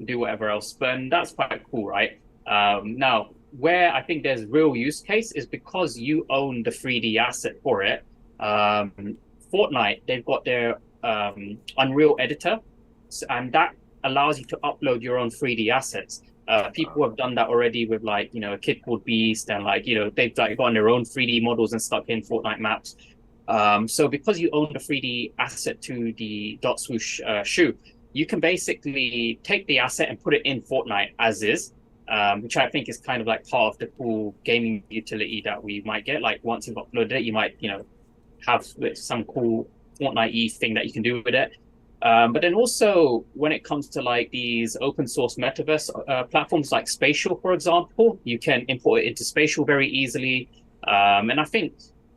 do whatever else. But that's quite cool, right? Now, where I think there's real use case is because you own the 3D asset for it. Fortnite, they've got their Unreal editor, and that allows you to upload your own 3D assets. People have done that already with like, a kid called Beast, and like, they've like gotten their own 3D models and stuck in Fortnite maps. So because you own the 3D asset to the .Swoosh shoe, you can basically take the asset and put it in Fortnite as is. Which I think is kind of like part of the cool gaming utility that we might get. Like once you've uploaded it, you might, have some cool Fortnite-y thing that you can do with it. But then also when it comes to like these open source metaverse platforms like Spatial, for example, you can import it into Spatial very easily. And I think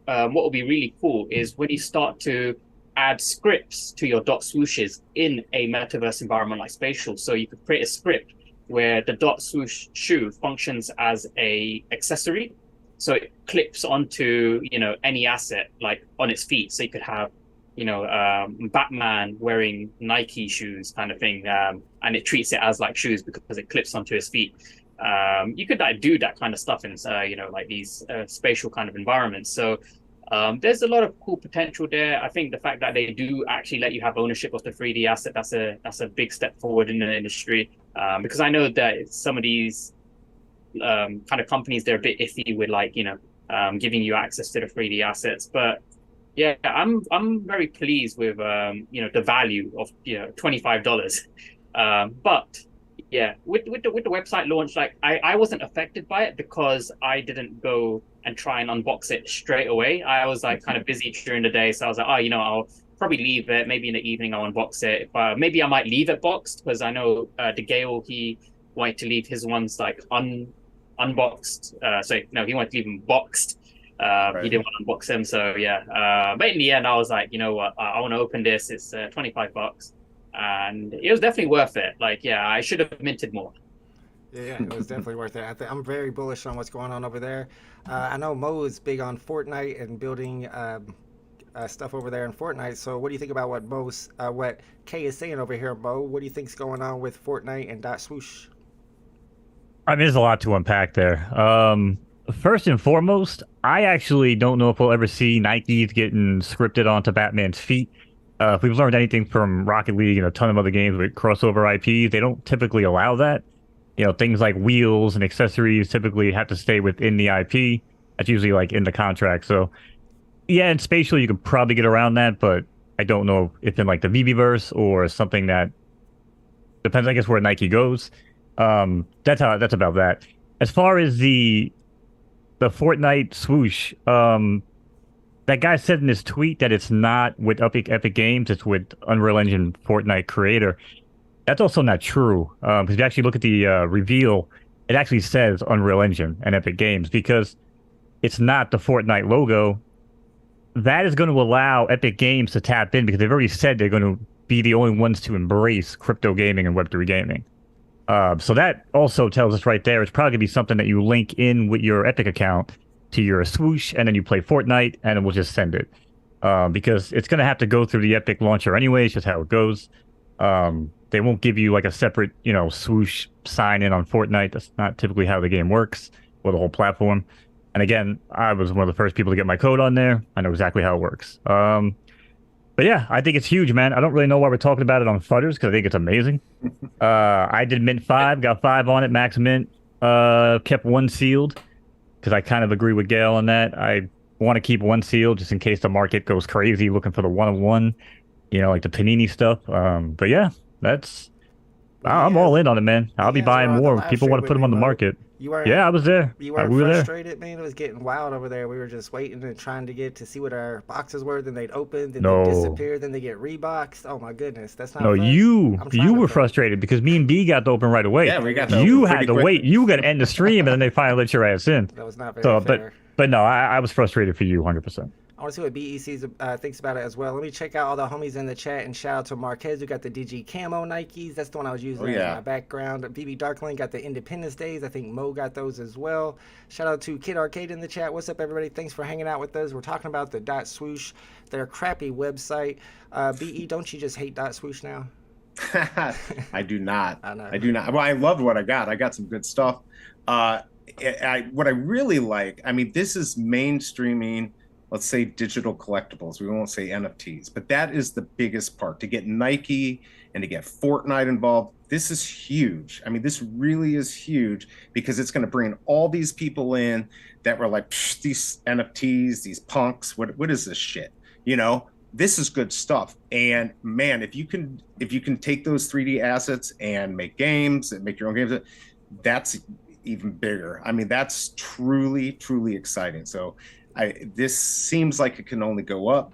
what will be really cool is when you start to add scripts to your .Swooshes in a metaverse environment like Spatial. So you could create a script where the .Swoosh shoe functions as a accessory. So it clips onto, any asset like on its feet. So you could have, Batman wearing Nike shoes kind of thing. And it treats it as like shoes because it clips onto his feet. you could like do that kind of stuff in like these spatial kind of environments. So there's a lot of cool potential there. I think the fact that they do actually let you have ownership of the 3D asset, that's a big step forward in the industry. Because I know that some of these kind of companies, they're a bit iffy with like giving you access to the 3D assets. But yeah, I'm very pleased with the value of $25. But yeah, with the website launch, like I wasn't affected by it because I didn't go and try and unbox it straight away. I was like kind of busy during the day, so I was like, I'll probably leave it. Maybe in the evening I'll unbox it. But maybe I might leave it boxed because I know the Gale, he wanted to leave his ones like unboxed. So no, he wanted to leave them boxed. Right. He didn't want to unbox them, so yeah. But in the end, I was like, you know what? I want to open this. It's $25. And it was definitely worth it. Like, yeah, I should have minted more. Yeah, it was definitely worth it. I'm very bullish on what's going on over there. I know Mo is big on Fortnite and building stuff over there in Fortnite. So what do you think about what Kay is saying over here, Mo? What do you think's going on with Fortnite and .swoosh? I mean, there's a lot to unpack there. First and foremost, I actually don't know if we'll ever see Nikes getting scripted onto Batman's feet. If we've learned anything from Rocket League and a ton of other games with crossover IPs, they don't typically allow that. Things like wheels and accessories typically have to stay within the IP. That's usually like in the contract. So yeah, in spatial, you could probably get around that, but I don't know if in like the VeVe-verse or something that depends, I guess, where Nike goes. That's about that. As far as the Fortnite swoosh, that guy said in his tweet that it's not with Epic Games, it's with Unreal Engine Fortnite creator. That's also not true. Because if you actually look at the reveal, it actually says Unreal Engine and Epic Games because it's not the Fortnite logo. That is going to allow Epic Games to tap in because they've already said they're going to be the only ones to embrace crypto gaming and Web3 gaming. So that also tells us right there, it's probably going to be something that you link in with your Epic account to your swoosh, and then you play Fortnite, and it will just send it. Because it's going to have to go through the Epic launcher anyway, it's just how it goes. They won't give you like a separate, swoosh sign in on Fortnite. That's not typically how the game works, or the whole platform. And again, I was one of the first people to get my code on there. I know exactly how it works. But yeah, I think it's huge, man. I don't really know why we're talking about it on FUDDERS because I think it's amazing. I did mint 5, got 5 on it, max mint. Kept 1 sealed because I kind of agree with Gail on that. I want to keep 1 sealed just in case the market goes crazy looking for the 1-of-1, like the Panini stuff. But yeah, I'm all in on it, man. I'll be buying more. People want to put them on the market. Yeah, I was there. You weren't we were frustrated, man? It was getting wild over there. We were just waiting and trying to get to see what our boxes were. Then they'd open, then they'd disappear, then they get reboxed. Oh my goodness, that's not. No, fun. you were frustrated because me and B got to open right away. Yeah, we got to You had to wait. You got to end the stream, and then they finally let your ass in. That was not very fair. But no, I was frustrated for you, 100%. I want to see what BEC thinks about it as well. Let me check out all the homies in the chat and shout out to Marquez who got the DG Camo Nikes. That's the one I was using in my background. VeVe Darkling got the Independence Days. I think Mo got those as well. Shout out to Kid Arcade in the chat. What's up, everybody? Thanks for hanging out with us. We're talking about the .swoosh, their crappy website. BE, don't you just hate .swoosh now? I do not. I do not. Well, I loved what I got. I got some good stuff. What I really like, I mean, this is mainstreaming, let's say, digital collectibles. We won't say NFTs, but that is the biggest part. To get Nike and to get Fortnite involved, this is huge. I mean, this really is huge because it's going to bring all these people in that were like, these NFTs, these punks, what is this shit? This is good stuff. And man, if you can take those 3D assets and make games and make your own games, that's even bigger. I mean, that's truly, truly exciting. So this seems like it can only go up.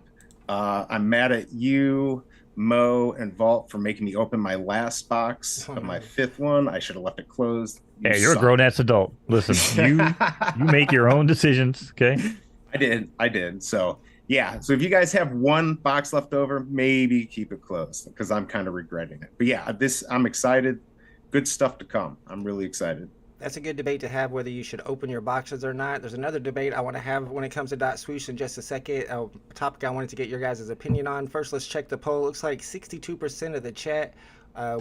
I'm mad at you, Mo, and Vault for making me open my last box of my 5th one. I should have left it closed. Hey, you're a grown-ass adult. Listen, you make your own decisions, okay? I did. So yeah, so if you guys have 1 box left over, maybe keep it closed because I'm kind of regretting it. But yeah, I'm excited. Good stuff to come. I'm really excited. That's a good debate to have, whether you should open your boxes or not. There's another debate I want to have when it comes to .swoosh in just a second. A topic I wanted to get your guys' opinion on. First, let's check the poll. Looks like 62% of the chat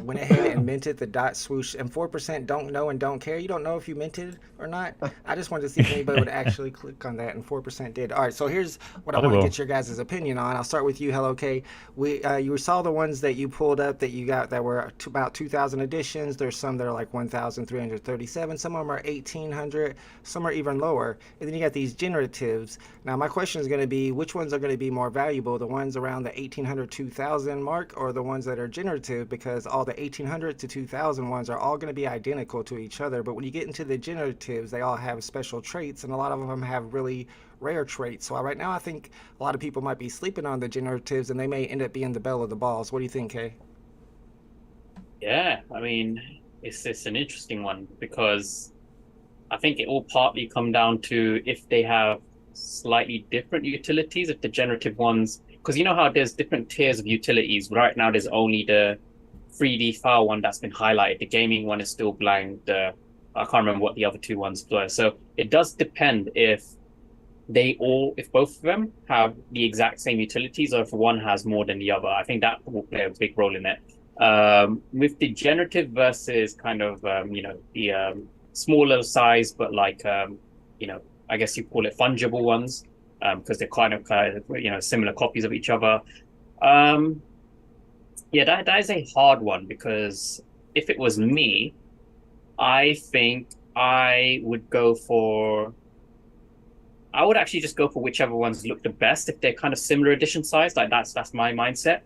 went ahead and minted the dot swoosh, and 4% don't know and don't care. You don't know if you minted or not. I just wanted to see if anybody would actually click on that, and 4% did. All right, so here's what I want to get your guys' opinion on. I'll start with you, Hello K. You saw the ones that you pulled up that you got that were about 2,000 editions. There's some that are like 1,337. Some of them are 1,800. Some are even lower. And then you got these generatives. Now, my question is going to be, which ones are going to be more valuable? The ones around the 1,800, 2,000 mark, or the ones that are generative? Because all the 1,800 to 2,000 ones are all going to be identical to each other. But when you get into the generatives, they all have special traits, and a lot of them have really rare traits. So right now, I think a lot of people might be sleeping on the generatives, and they may end up being the belle of the balls. What do you think, Kay? Yeah, I mean, it's an interesting one, because I think it will partly come down to if they have slightly different utilities, if the generative ones, because you know how there's different tiers of utilities. Right now, there's only the 3D file one that's been highlighted. The gaming one is still blank. I can't remember what the other two ones were. So it does depend if both of them have the exact same utilities, or if one has more than the other. I think that will play a big role in it. With the generative versus kind of the smaller size, but like I guess you call it fungible ones, because they're kind of similar copies of each other. Yeah, that is a hard one, because if it was me, I think I would actually just go for whichever ones look the best if they're kind of similar edition size. Like that's my mindset.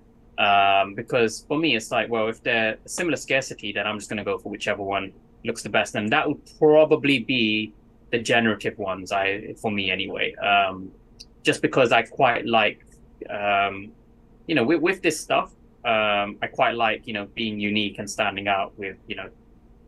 Because for me, it's like, well, if they're similar scarcity, then I'm just going to go for whichever one looks the best, and that would probably be the generative ones. For me anyway, just because I quite like, with this stuff. I quite like, being unique and standing out with,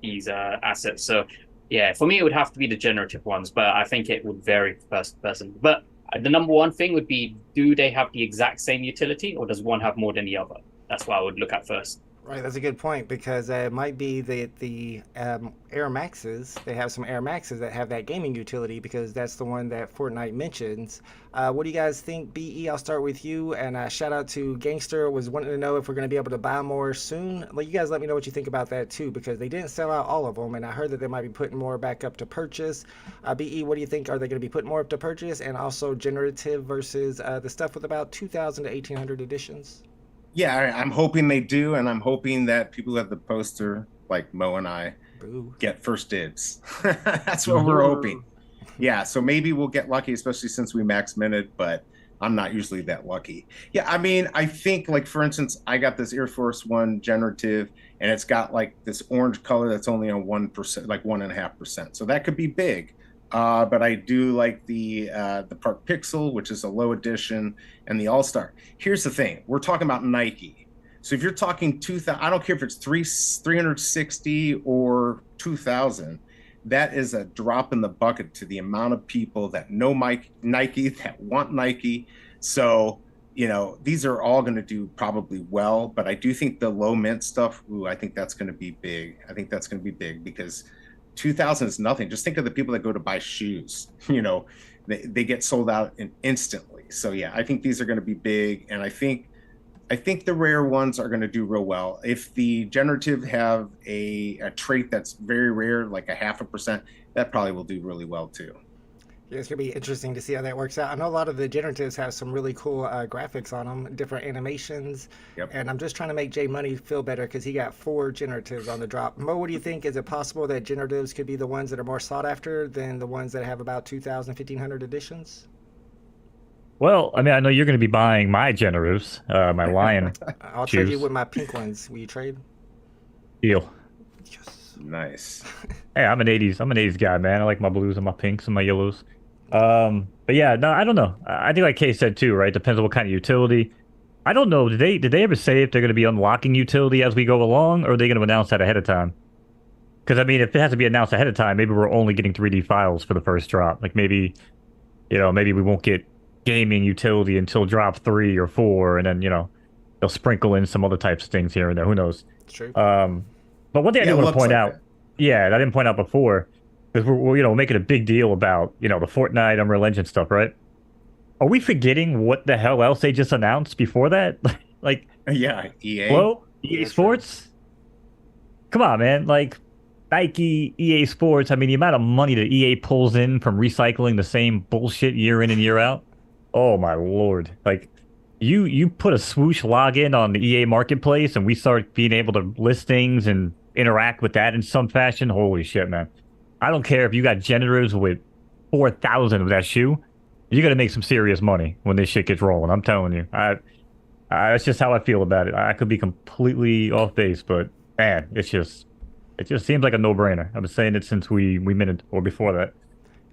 these assets. So yeah, for me, it would have to be the generative ones, but I think it would vary person to person. But the number one thing would be, do they have the exact same utility, or does one have more than the other? That's what I would look at first. Right, that's a good point, because it might be the Air Maxes. They have some Air Maxes that have that gaming utility, because that's the one that Fortnite mentions. What do you guys think, BE? I'll start with you, and shout out to Gangster. Was wanting to know if we're going to be able to buy more soon. Well, you guys let me know what you think about that too, because they didn't sell out all of them, and I heard that they might be putting more back up to purchase. BE, what do you think? Are they going to be putting more up to purchase, and also generative versus the stuff with about 2,000 to 1,800 editions? Yeah, I'm hoping they do, and I'm hoping that people who have the poster, like Mo and I, get first dibs. That's what we're hoping. Yeah, so maybe we'll get lucky, especially since we max minted, but I'm not usually that lucky. Yeah, I mean, I think, like, for instance, I got this Air Force One generative, and it's got like this orange color that's only on 1%, like 1.5%. So that could be big. But I do like the Park Pixel, which is a low edition, and the All-Star. Here's the thing. We're talking about Nike. So if you're talking 2,000, I don't care if it's 360 or 2,000, that is a drop in the bucket to the amount of people that know Nike, that want Nike. So, these are all going to do probably well. But I do think the low mint stuff, I think that's going to be big. I think that's going to be big, because 2,000 is nothing. Just think of the people that go to buy shoes. They get sold out instantly. So yeah, I think these are going to be big, and I think the rare ones are going to do real well. If the generative have a trait that's very rare, like 0.5%, that probably will do really well too. Yeah, it's going to be interesting to see how that works out. I know a lot of the generatives have some really cool graphics on them, different animations. Yep. And I'm just trying to make J Money feel better, because he got 4 generatives on the drop. Mo, what do you think? Is it possible that generatives could be the ones that are more sought after than the ones that have about 2,000, 1,500 editions? Well, I mean, I know you're going to be buying my generatives, my lion. I'll trade you with my pink ones. Will you trade? Deal. Yes. Nice. Hey, I'm an 80s guy, man. I like my blues and my pinks and my yellows. But yeah, no, I don't know. I think like Kay said too, right? Depends on what kind of utility. I don't know. Did they ever say if they're going to be unlocking utility as we go along, or are they going to announce that ahead of time? Because I mean, if it has to be announced ahead of time, maybe we're only getting 3D files for the first drop. Like maybe we won't get gaming utility until drop 3 or 4, and then they'll sprinkle in some other types of things here and there. Who knows? It's true. But one thing I do want to point out, that I didn't point out before, because we're making a big deal about the Fortnite, Unreal Engine stuff, right? Are we forgetting what the hell else they just announced before that? Like, yeah, EA. Hello? EA Sports? come on, man. Like Nike, EA Sports. I mean, the amount of money that EA pulls in from recycling the same bullshit year in and year out. Oh my lord! Like, you put a Swoosh login on the EA marketplace, and we start being able to list things and interact with that in some fashion. Holy shit, man! I don't care if you got generators with 4,000 of that shoe. You're gonna make some serious money when this shit gets rolling. I'm telling you. That's just how I feel about it. I could be completely off base, but man, it just seems like a no-brainer. I've been saying it since we minted or before that.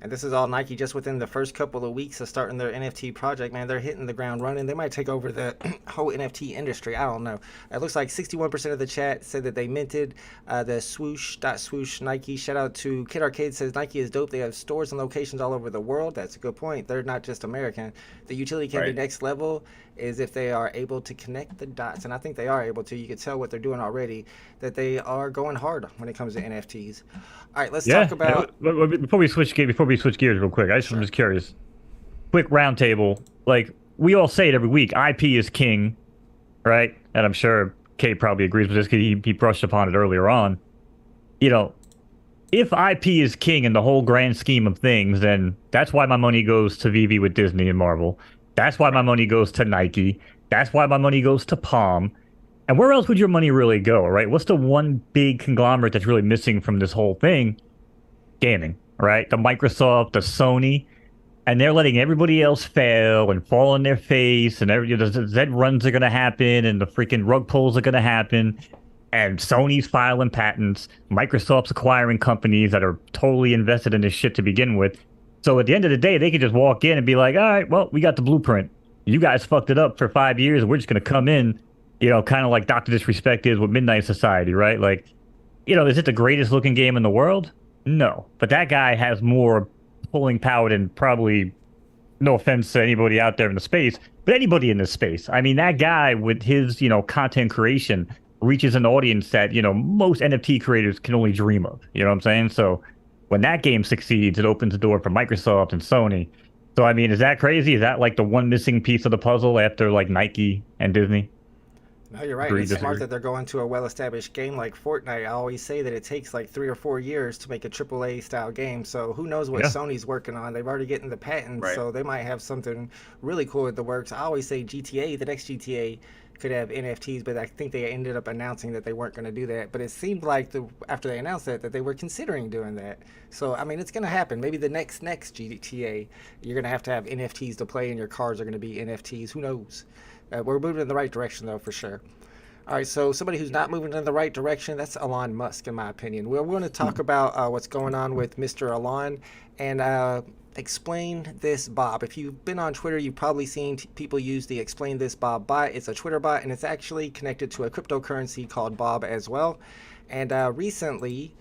And this is all Nike just within the first couple of weeks of starting their NFT project, man. They're hitting the ground running. They might take over the whole NFT industry. I don't know. It looks like 61% of the chat said that they minted the swoosh Nike. Shout out to Kid Arcade says Nike is dope. They have stores and locations all over the world. That's a good point. They're not just American. The utility can be next level is if they are able to connect the dots. And I think they are able to. You can tell what they're doing already, that they are going hard when it comes to NFTs. All right, let's talk about... Before we switch gears real quick, I'm just curious. Quick roundtable. Like, we all say it every week, IP is king, right? And I'm sure Kay probably agrees with this because he brushed upon it earlier on. You know, if IP is king in the whole grand scheme of things, then that's why my money goes to VeVe with Disney and Marvel. That's why my money goes to Nike. That's why my money goes to Palm. And where else would your money really go, right? What's the one big conglomerate that's really missing from this whole thing? Gaming, right? The Microsoft, the Sony, and they're letting everybody else fail and fall on their face, and the Zed runs are going to happen, and the freaking Rugpulls are going to happen, and Sony's filing patents, Microsoft's acquiring companies that are totally invested in this shit to begin with. So at the end of the day, they could just walk in and be like, all right, well, we got the blueprint. You guys fucked it up for 5 years. We're just going to come in, you know, kind of like Dr. Disrespect is with Midnight Society, right? Like, you know, is it the greatest looking game in the world? No. But that guy has more pulling power than probably, no offense to anybody out there in the space, but anybody in this space. I mean, that guy with his, you know, content creation reaches an audience that, you know, most NFT creators can only dream of. You know what I'm saying? So when that game succeeds, it opens the door for Microsoft and Sony. So, I mean, is that crazy? Is that like the one missing piece of the puzzle after like Nike and Disney? No, you're right. It's smart that they're going to a well-established game like Fortnite. I always say that it takes like 3 or 4 years to make a AAA style game. So who knows what Sony's working on? They've already getting the patents, so they might have something really cool in the works. I always say GTA, the next GTA, could have NFTs, but I think they ended up announcing that they weren't going to do that. But it seemed like after they announced that they were considering doing that. So, I mean, it's going to happen. Maybe the next GTA, you're going to have NFTs to play, and your cars are going to be NFTs. Who knows? We're moving in the right direction, though, for sure. All right, so somebody who's not moving in the right direction, that's Elon Musk, in my opinion. We're going to talk about what's going on with Mr. Elon and explain this Bob. If you've been on Twitter, you've probably seen people use the Explain This Bob bot. It's a Twitter bot, and it's actually connected to a cryptocurrency called Bob as well. And recently,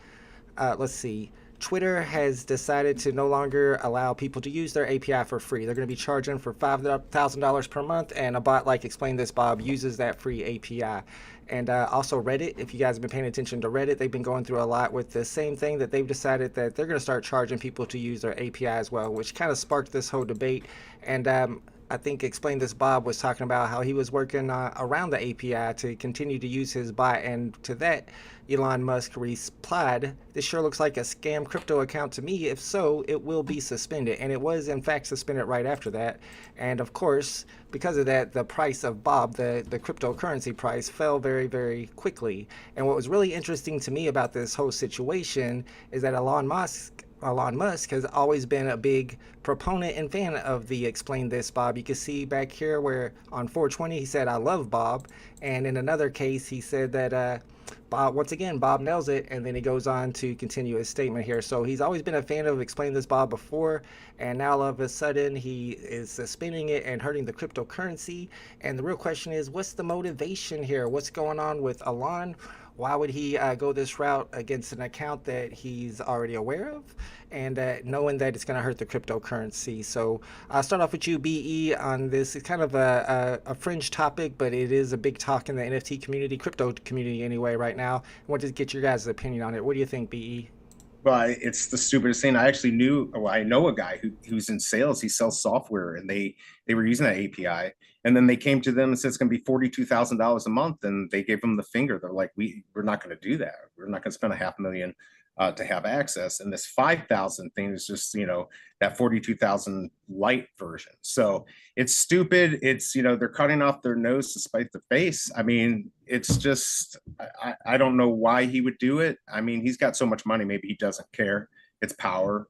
let's see, Twitter has decided to no longer allow people to use their API for free. They're going to be charging for $5,000 per month, and a bot like Explain This Bob uses that free API. And also Reddit, if you guys have been paying attention to Reddit, they've been going through a lot with the same thing, that they've decided that they're going to start charging people to use their API as well, which kind of sparked this whole debate. And I think Explain This Bob was talking about how he was working around the API to continue to use his bot, and to that, Elon Musk replied, "This sure looks like a scam crypto account to me. If so, it will be suspended." And it was, in fact, suspended right after that. And of course, because of that, the price of Bob, the cryptocurrency price, fell very, very quickly. And what was really interesting to me about this whole situation is that Elon Musk has always been a big proponent and fan of the Explain This Bob. You can see back here where on 420 he said, "I love Bob." And in another case he said that Bob, once again, Bob nails it, and then he goes on to continue his statement here. So he's always been a fan of Explain This Bob before, and now all of a sudden he is suspending it and hurting the cryptocurrency. And the real question is, what's the motivation here? What's going on with Elon? Why would he go this route against an account that he's already aware of, and knowing that it's going to hurt the cryptocurrency? So I'll start off with you, BE, on this. It's kind of a fringe topic, but it is a big talk in the NFT community, crypto community anyway, right now. I want to get your guys' opinion on it. What do you think, BE? Well, it's the stupidest thing. I know a guy who's in sales. He sells software, and they were using that API, and then they came to them and said it's going to be $42,000 a month, and they gave them the finger. They're like, we're not going to do that. We're not going to spend $500,000 to have access. And this 5,000 thing is just, that 42,000 light version. So it's stupid. It's, they're cutting off their nose to spite the face. I mean, it's just, I don't know why he would do it. I mean, he's got so much money, maybe he doesn't care. It's power.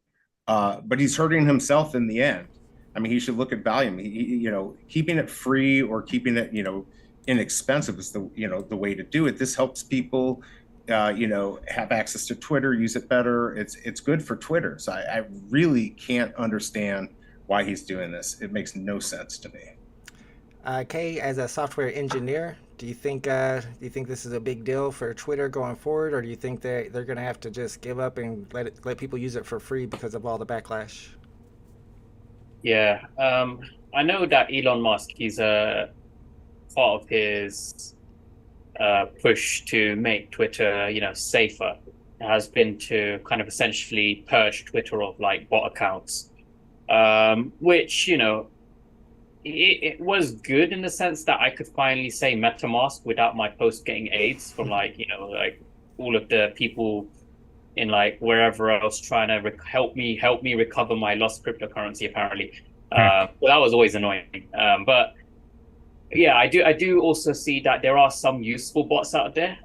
But he's hurting himself in the end. I mean, he should look at volume. Keeping it free or keeping it, inexpensive is the way to do it. This helps people have access to Twitter, use it better. It's good for Twitter. So I really can't understand why he's doing this. It makes no sense to me. Kay, as a software engineer, do you think this is a big deal for Twitter going forward, or do you think that they're going to have to just give up and let people use it for free because of all the backlash? Yeah, I know that Elon Musk, he's part of his push to make Twitter, safer, has been to kind of essentially purge Twitter of like bot accounts, which, it was good in the sense that I could finally say MetaMask without my post getting AIDS from like all of the people in like wherever else trying to help me recover my lost cryptocurrency apparently. Well, that was always annoying. But yeah, I do also see that there are some useful bots out there.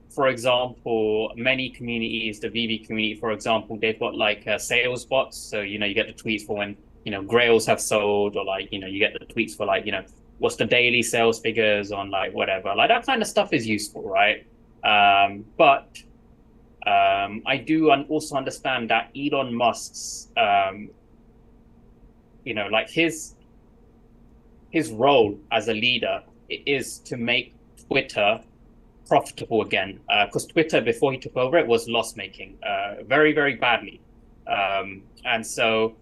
For example, many communities, the VeVe community, for example, they've got like sales bots. So, you get the tweets for when, grails have sold, or like, you get the tweets for like, what's the daily sales figures on like whatever. Like that kind of stuff is useful, right? But I do also understand that Elon Musk's, like his role as a leader is to make Twitter profitable again. Because Twitter, before he took over, it was loss-making very, very badly. And so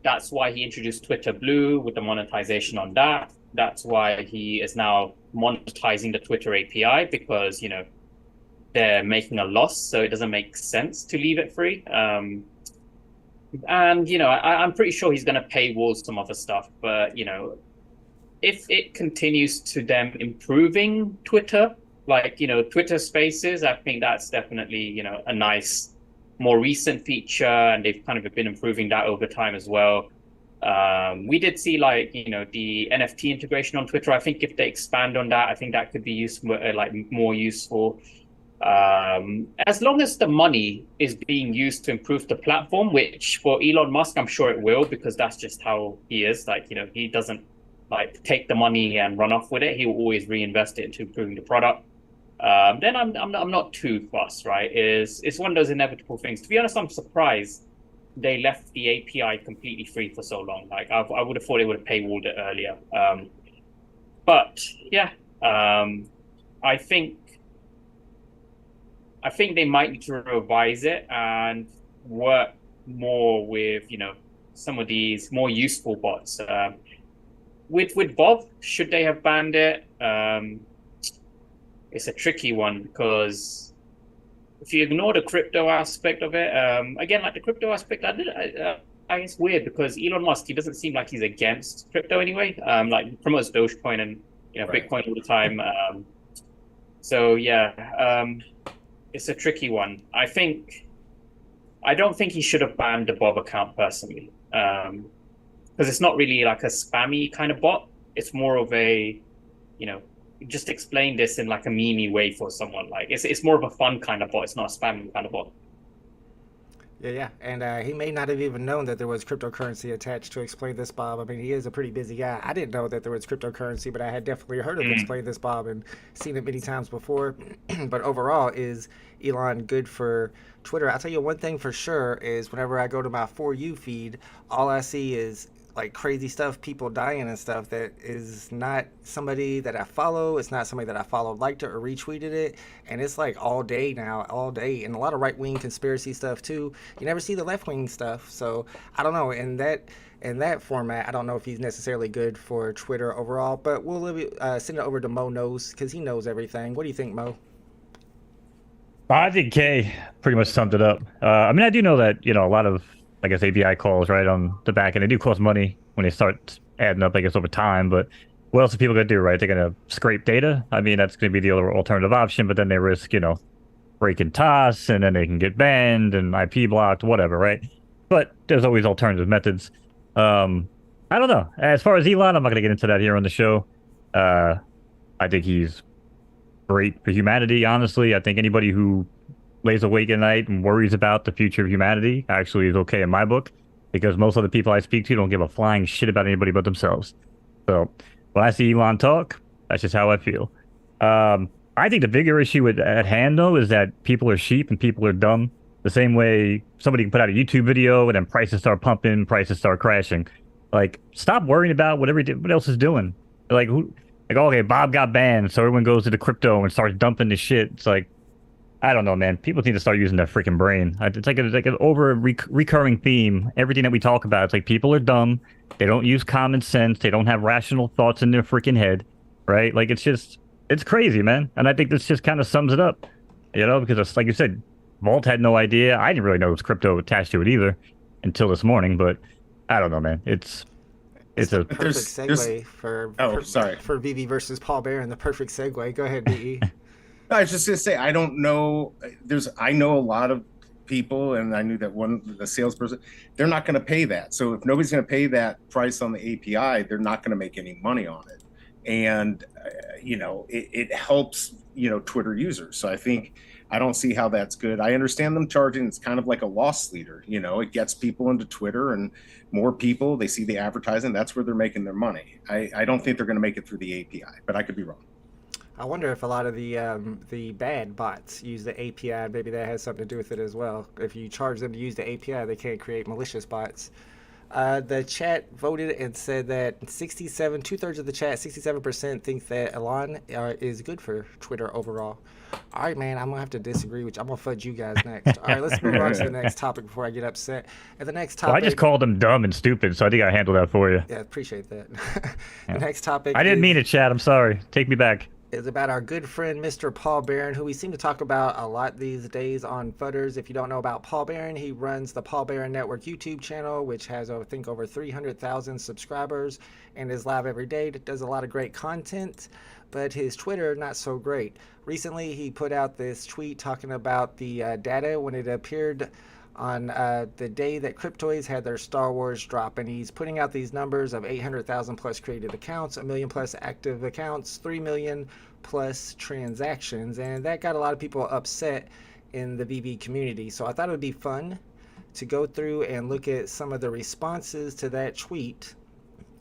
that's why he introduced Twitter Blue with the monetization on that. That's why he is now monetizing the Twitter API, because, they're making a loss. So it doesn't make sense to leave it free. And, I'm pretty sure he's going to paywall some other stuff. But, if it continues to them improving Twitter, like, Twitter Spaces, I think that's definitely, a nice, more recent feature, and they've kind of been improving that over time as well. We did see like, the NFT integration on Twitter. I think if they expand on that, I think that could be useful, more useful. As long as the money is being used to improve the platform, which for Elon Musk, I'm sure it will, because that's just how he is. Like, he doesn't like take the money and run off with it. He will always reinvest it into improving the product. Then I'm not too fussed, right? It's one of those inevitable things. To be honest, I'm surprised they left the API completely free for so long. Like I would have thought they would have paywalled it earlier. But yeah, I think they might need to revise it and work more with some of these more useful bots. With Bob, should they have banned it? It's a tricky one, because if you ignore the crypto aspect of it, again, like the crypto aspect, it's weird because Elon Musk, he doesn't seem like he's against crypto anyway. Like he promotes Dogecoin and Right. Bitcoin all the time. So yeah, it's a tricky one. I don't think he should have banned the Bob account personally. Because it's not really like a spammy kind of bot. It's more of a, just explain this in like a meme way for someone. Like it's more of a fun kind of bot. It's not a spammy kind of bot. Yeah. And he may not have even known that there was cryptocurrency attached to Explain This Bob. I mean, he is a pretty busy guy. I didn't know that there was cryptocurrency, but I had definitely heard of Explain This Bob and seen it many times before. But overall, is Elon good for Twitter? I'll tell you one thing for sure is whenever I go to my For You feed, all I see is like crazy stuff, people dying and stuff that is not somebody that I follow. It's not somebody that I followed, liked it or retweeted it. And it's like all day now, all day. And a lot of right-wing conspiracy stuff too. You never see the left-wing stuff. So I don't know. In that format, I don't know if he's necessarily good for Twitter overall, but we'll send it over to MoKnowz because he knows everything. What do you think, Mo? I think Kay pretty much summed it up. I mean, I do know that, a lot of, I guess, API calls, right, on the back end, they do cost money when they start adding up, I guess, over time. But what else are people going to do, right? They're going to scrape data. I mean, that's going to be the other alternative option, but then they risk, breaking TOS, and then they can get banned and IP blocked, whatever, right? But there's always alternative methods. I don't know. As far as Elon, I'm not going to get into that here on the show. I think he's great for humanity, honestly. I think anybody who lays awake at night and worries about the future of humanity actually is okay in my book, because most of the people I speak to don't give a flying shit about anybody but themselves. So when I see Elon talk, that's just how I feel. I think the bigger issue at hand, though, is that people are sheep and people are dumb. The same way somebody can put out a YouTube video and then prices start pumping, prices start crashing. Like, stop worrying about what else is doing. Like, okay, Bob got banned, so everyone goes to the crypto and starts dumping the shit. It's like, I don't know, man. People need to start using their freaking brain. It's like an recurring theme. Everything that we talk about, it's like people are dumb. They don't use common sense. They don't have rational thoughts in their freaking head, right? Like, it's crazy, man. And I think this just kind of sums it up, because it's like you said, Vault had no idea. I didn't really know it was crypto attached to it either until this morning, but I don't know, man. It's a perfect segue for VeVe versus Paul Barron. The perfect segue. Go ahead, VE. I was just gonna say, I don't know. I know a lot of people, and I knew that the salesperson, they're not going to pay that. So if nobody's going to pay that price on the API, they're not going to make any money on it. And it helps Twitter users. So I don't see how that's good. I understand them charging. It's kind of like a loss leader. It gets people into Twitter, and more people, they see the advertising. That's where they're making their money. I don't think they're going to make it through the API, but I could be wrong. I wonder if a lot of the bad bots use the API. Maybe that has something to do with it as well. If you charge them to use the API, they can't create malicious bots. The chat voted and said that 2/3 of the chat, 67% think that Elon is good for Twitter overall. All right, man, I'm going to have to disagree with you. I'm going to fudge you guys next. All right, let's move on to the next topic before I get upset. And the next topic... Well, I just called them dumb and stupid, so I think I handled that for you. Yeah, appreciate that. The next topic I didn't mean it, chat. I'm sorry. Take me back. Is about our good friend, Mr. Paul Barron, who we seem to talk about a lot these days on FUDDERS. If you don't know about Paul Barron, he runs the Paul Barron Network YouTube channel, which has, I think, over 300,000 subscribers, and is live every day. It does a lot of great content, but his Twitter, not so great. Recently, he put out this tweet talking about the data when it appeared on the day that Cryptoids had their Star Wars drop, and he's putting out these numbers of 800,000 plus created accounts, 1 million plus active accounts, 3 million plus transactions, and that got a lot of people upset in the VeVe community. So I thought it would be fun to go through and look at some of the responses to that tweet,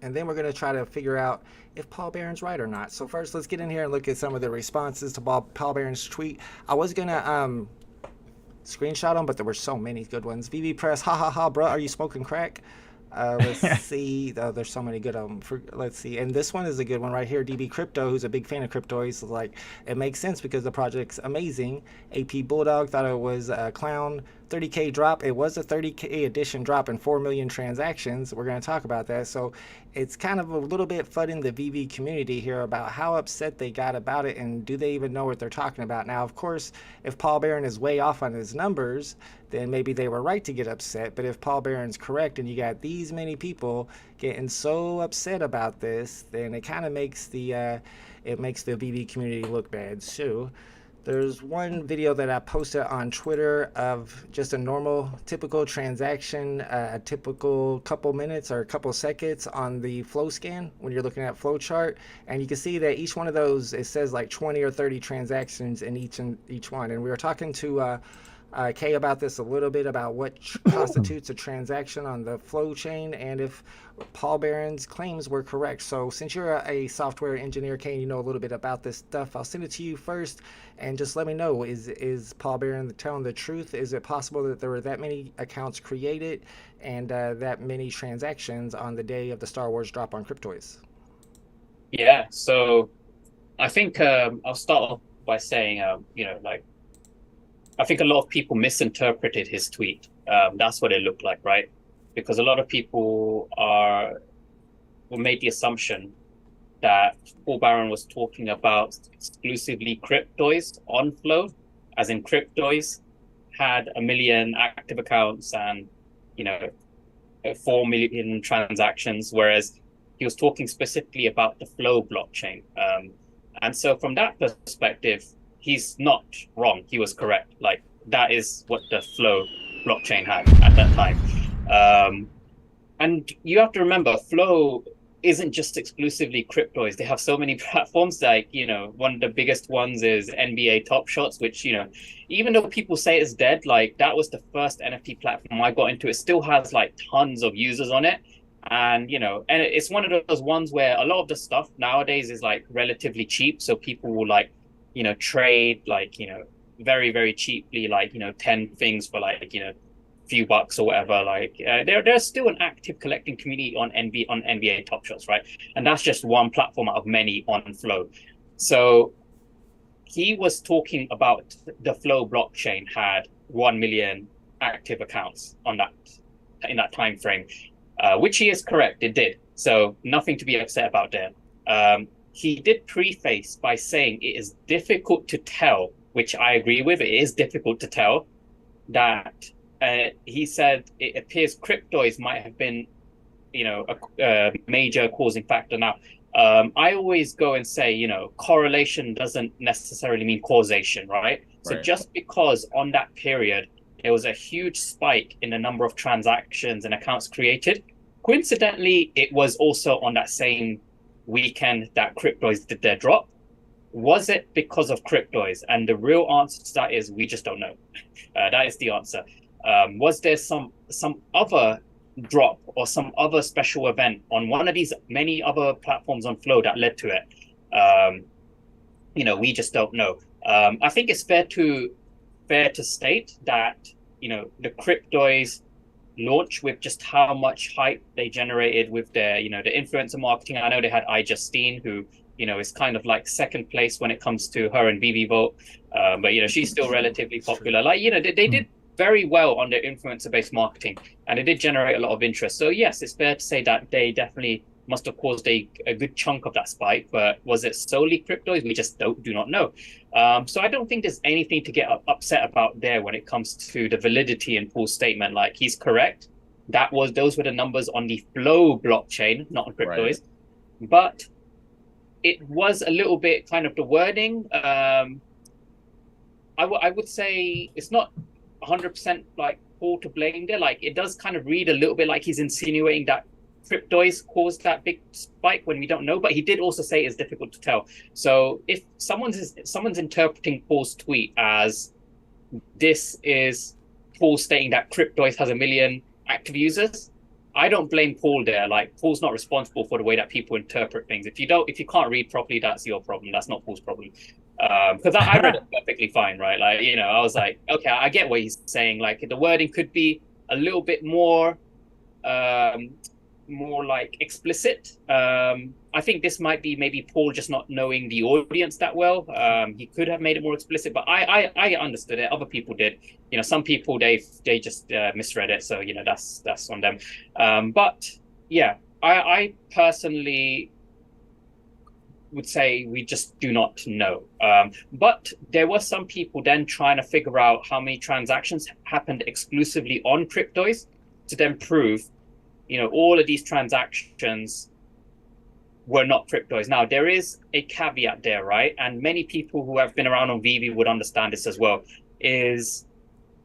and then we're going to try to figure out if Paul Barron's right or not. So first, let's get in here and look at some of the responses to Paul Barron's tweet. I was going to screenshot them, but there were so many good ones. VeVe Press, ha ha ha, bro, are you smoking crack? Let's see. Oh, there's so many good of them. Let's see. And this one is a good one right here. DB Crypto, who's a big fan of crypto, he's like, it makes sense because the project's amazing. AP Bulldog thought it was a clown. 30K drop. It was a 30K edition drop and 4 million transactions. We're going to talk about that. So it's kind of a little bit flooding the VeVe community here about how upset they got about it, and do they even know what they're talking about. Now, of course, if Paul Barron is way off on his numbers, then maybe they were right to get upset. But if Paul Barron's correct and you got these many people getting so upset about this, then it kind of makes the VeVe community look bad. So there's one video that I posted on Twitter of just a normal, typical transaction, a typical couple minutes or a couple seconds on the flow scan when you're looking at flow chart. And you can see that each one of those, it says like 20 or 30 transactions in each one. And we were talking to Kay about this a little bit, about what constitutes a transaction on the flow chain and if Paul Barron's claims were correct. So since you're a software engineer, Kay, you know a little bit about this stuff, I'll send it to you first and just let me know, is Paul Barron telling the truth? Is it possible that there were that many accounts created and that many transactions on the day of the Star Wars drop on Cryptoids? Yeah, so I think I'll start off by saying, I think a lot of people misinterpreted his tweet. That's what it looked like, right? Because a lot of people made the assumption that Paul Barron was talking about exclusively Cryptoids on Flow, as in Cryptoys, had 1 million active accounts and 4 million transactions, whereas he was talking specifically about the Flow blockchain. And so from that perspective, he's not wrong. He was correct. Like, that is what the Flow blockchain had at that time. And you have to remember, Flow isn't just exclusively Cryptoys. They have so many platforms. Like, one of the biggest ones is NBA Top Shots, which, even though people say it's dead, like, that was the first NFT platform I got into. It still has like tons of users on it. And, and it's one of those ones where a lot of the stuff nowadays is like relatively cheap. So people will like, trade like, very, very cheaply, like, 10 things for like, few bucks or whatever. Like, there's still an active collecting community on NBA Top Shots, right? And that's just one platform out of many on Flow. So he was talking about the Flow blockchain had 1 million active accounts on that in that time frame, which he is correct. It did. So nothing to be upset about there. He did preface by saying it is difficult to tell, which I agree with. It is difficult to tell that. He said it appears Cryptoys might have been, a major causing factor. Now, I always go and say, correlation doesn't necessarily mean causation, right? So just because on that period there was a huge spike in the number of transactions and accounts created, coincidentally, it was also on that same weekend that Cryptoys did their drop. Was it because of Cryptoys? And the real answer to that is we just don't know. That is the answer. Was there some other drop or some other special event on one of these many other platforms on Flow that led to it? We just don't know. I think it's fair to state that the Cryptoys launch with just how much hype they generated with their the influencer marketing. I know they had iJustine, who is kind of like second place when it comes to her and VeVe vote, but she's still relatively popular. Like they did very well on their influencer-based marketing, and it did generate a lot of interest. So yes, it's fair to say that they definitely must have caused a good chunk of that spike. But was it solely Cryptoys? We just do not know. So I don't think there's anything to get upset about there when it comes to the validity in Paul's statement. Like, he's correct. Those were the numbers on the Flow blockchain, not on Cryptoys. Right. But it was a little bit kind of the wording. I would say it's not 100% like Paul to blame there. Like, it does kind of read a little bit like he's insinuating that Cryptoys caused that big spike when we don't know, but he did also say it's difficult to tell. So if someone's interpreting Paul's tweet as this is Paul stating that Cryptoys has 1 million active users, I don't blame Paul there. Like, Paul's not responsible for the way that people interpret things. If you can't read properly, that's your problem. That's not Paul's problem. Because I read it perfectly fine, right? Like, I was like, okay, I get what he's saying. Like, the wording could be a little bit more like explicit. I think this might be maybe Paul just not knowing the audience that well. He could have made it more explicit, but I understood it. Other people did. Some people they just misread it. So that's on them. But yeah, I personally would say we just do not know. But there were some people then trying to figure out how many transactions happened exclusively on Cryptoys to then prove, all of these transactions were not Cryptoys. Now, there is a caveat there, right? And many people who have been around on VeVe would understand this as well, is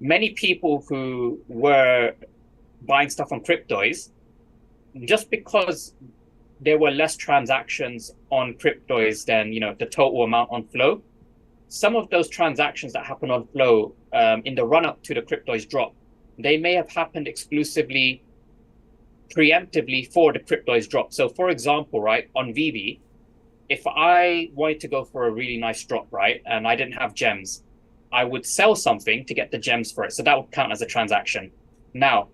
many people who were buying stuff on Cryptoys, just because there were less transactions on Cryptoys than the total amount on Flow, some of those transactions that happened on Flow in the run-up to the Cryptoys drop, they may have happened exclusively preemptively for the Cryptoys drop. So for example, right, on VeVe, if I wanted to go for a really nice drop, right, and I didn't have gems, I would sell something to get the gems for it. So that would count as a transaction. Now,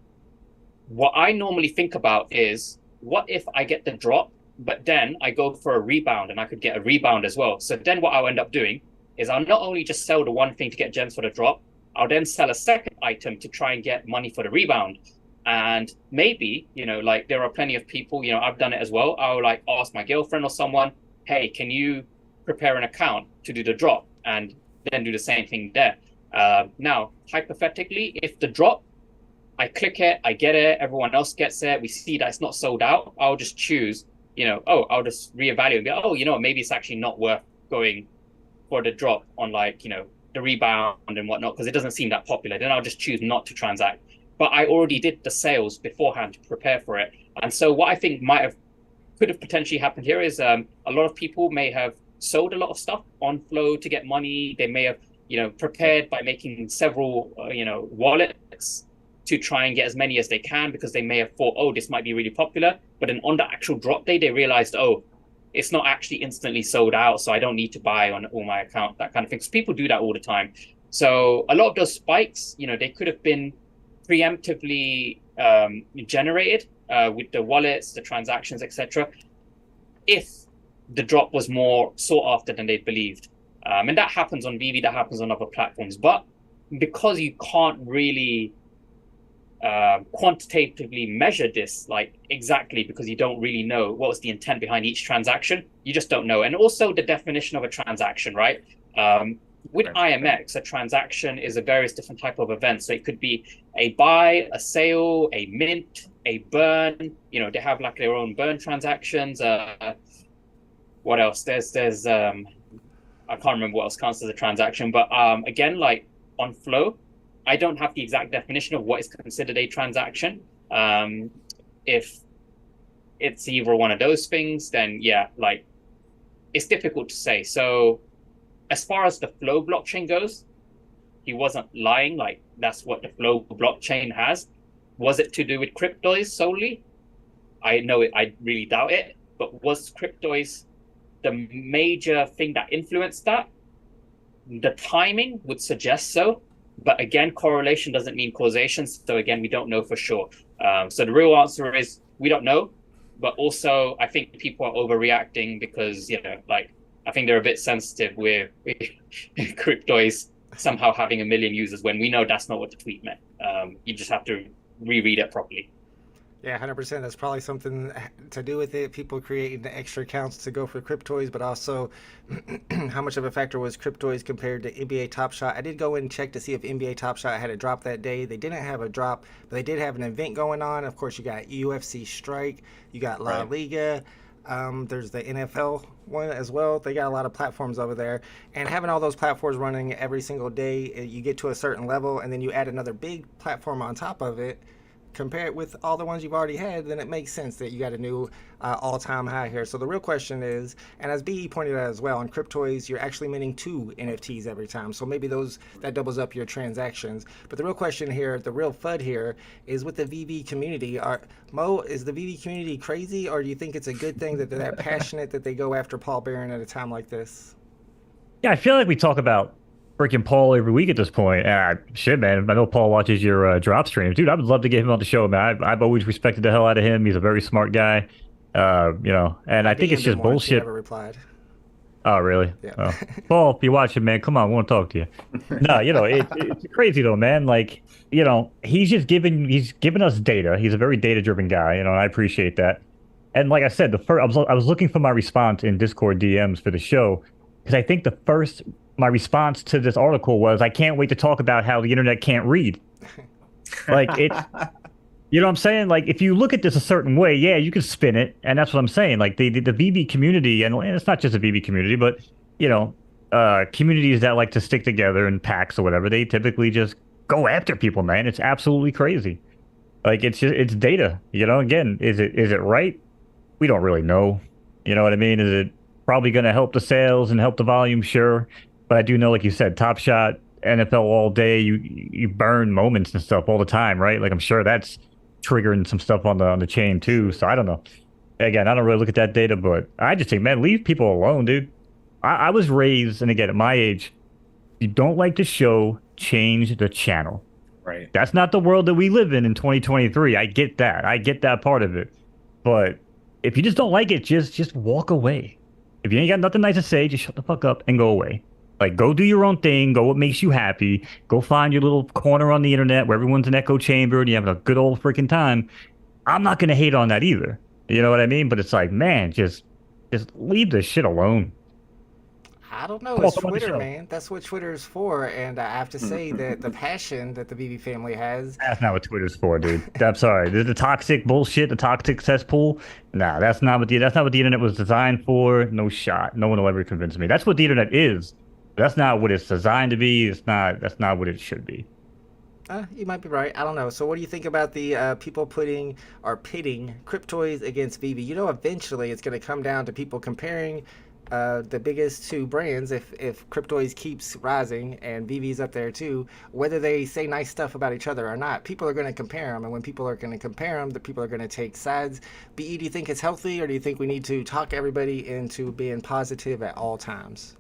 what I normally think about is, what if I get the drop, but then I go for a rebound and I could get a rebound as well? So then what I'll end up doing is I'll not only just sell the one thing to get gems for the drop, I'll then sell a second item to try and get money for the rebound. And maybe, like, there are plenty of people, I've done it as well. I'll like ask my girlfriend or someone, hey, can you prepare an account to do the drop? And then do the same thing there. Now, hypothetically, if the drop, I click it, I get it, everyone else gets it, we see that it's not sold out, I'll just choose, I'll just reevaluate and be, maybe it's actually not worth going for the drop on the rebound and whatnot, because it doesn't seem that popular. Then I'll just choose not to transact. But I already did the sales beforehand to prepare for it. And so what I think could have potentially happened here is a lot of people may have sold a lot of stuff on Flow to get money. They may have, prepared by making several, wallets to try and get as many as they can, because they may have thought, oh, this might be really popular. But then on the actual drop day, they realized, oh, it's not actually instantly sold out, so I don't need to buy on all my account, that kind of thing. So people do that all the time. So a lot of those spikes, they could have been preemptively generated with the wallets, the transactions, etc., if the drop was more sought after than they believed. And that happens on VeVe, that happens on other platforms. But because you can't really quantitatively measure this exactly, because you don't really know what was the intent behind each transaction, you just don't know. And also the definition of a transaction, right? With IMX, a transaction is a various different type of event. So it could be a buy, a sale, a mint, a burn. They have their own burn transactions. What else? There's I can't remember what else counts as a transaction. But again, on Flow, I don't have the exact definition of what is considered a transaction. If it's either one of those things, then yeah, it's difficult to say. So as far as the Flow blockchain goes, he wasn't lying. That's what the Flow blockchain has. Was it to do with cryptoids solely? I really doubt it. But was cryptoids the major thing that influenced that? The timing would suggest so. But again, correlation doesn't mean causation. So again, we don't know for sure. So the real answer is we don't know. But also, I think people are overreacting because, I think they're a bit sensitive with cryptoids somehow having 1 million users when we know that's not what the tweet meant. You just have to reread it properly. Yeah, 100%. That's probably something to do with it. People creating the extra accounts to go for cryptoids, but also how much of a factor was cryptoids compared to NBA Top Shot. I did go in and check to see if NBA Top Shot had a drop that day. They didn't have a drop, but they did have an event going on. Of course, you got UFC Strike, you got La Liga. There's the NFL one as well. They got a lot of platforms over there, and having all those platforms running every single day, you get to a certain level, and then you add another big platform on top of it. Compare it with all the ones you've already had, then it makes sense that you got a new all-time high here. So the real question is, and as BE pointed out as well, on Cryptoids, you're actually minting 2 NFTs every time. So maybe that doubles up your transactions. But the real question here, the real FUD here, is with the VeVe community. Mo, is the VeVe community crazy, or do you think it's a good thing that they're that passionate that they go after Paul Barron at a time like this? Yeah, I feel like we talk about freaking Paul every week at this point. Shit, man. I know Paul watches your drop streams. Dude, I would love to get him on the show, man. I've always respected the hell out of him. He's a very smart guy. And I think it's just bullshit. Never replied. Oh, really? Yeah. Oh. Paul, if you're watching, man, come on. I want to talk to you. No, it's crazy, though, man. He's giving us data. He's a very data-driven guy, and I appreciate that. And like I said, I was looking for my response in Discord DMs for the show, because I think my response to this article was, I can't wait to talk about how the internet can't read. It's, you know what I'm saying? If you look at this a certain way, yeah, you can spin it. And that's what I'm saying. The VeVe community, and it's not just a VeVe community, but, communities that like to stick together in packs or whatever, they typically just go after people, man. It's absolutely crazy. It's data, again, is it right? We don't really know. You know what I mean? Is it probably going to help the sales and help the volume? Sure. But I do know, like you said, Top Shot, NFL all day, you burn moments and stuff all the time, right? I'm sure that's triggering some stuff on the chain too. So I don't know. Again, I don't really look at that data, but I just think, man, leave people alone, dude. I was raised, and again, at my age, you don't like the show, change the channel. Right. That's not the world that we live in 2023. I get that. I get that part of it. But if you just don't like it, just walk away. If you ain't got nothing nice to say, just shut the fuck up and go away. Go do your own thing. Go what makes you happy. Go find your little corner on the internet where everyone's an echo chamber and you're having a good old freaking time. I'm not going to hate on that either. You know what I mean? But it's man, just leave this shit alone. I don't know. Come on, It's come on the Twitter, show. man. That's what Twitter's for. And I have to say that the passion that the VeVe family has. That's not what Twitter's for, dude. I'm sorry. The toxic bullshit, the toxic cesspool. Nah, that's not what the internet was designed for. No shot. No one will ever convince me. That's what the internet is. That's not what it's designed to be. That's not what it should be. You might be right. I don't know. So, what do you think about the people pitting Cryptoys against VeVe? You know, eventually it's going to come down to people comparing the biggest two brands. If Cryptoys keeps rising and VeVe's up there too, whether they say nice stuff about each other or not, people are going to compare them. And when people are going to compare them, the people are going to take sides. BE, do you think it's healthy, or do you think we need to talk everybody into being positive at all times?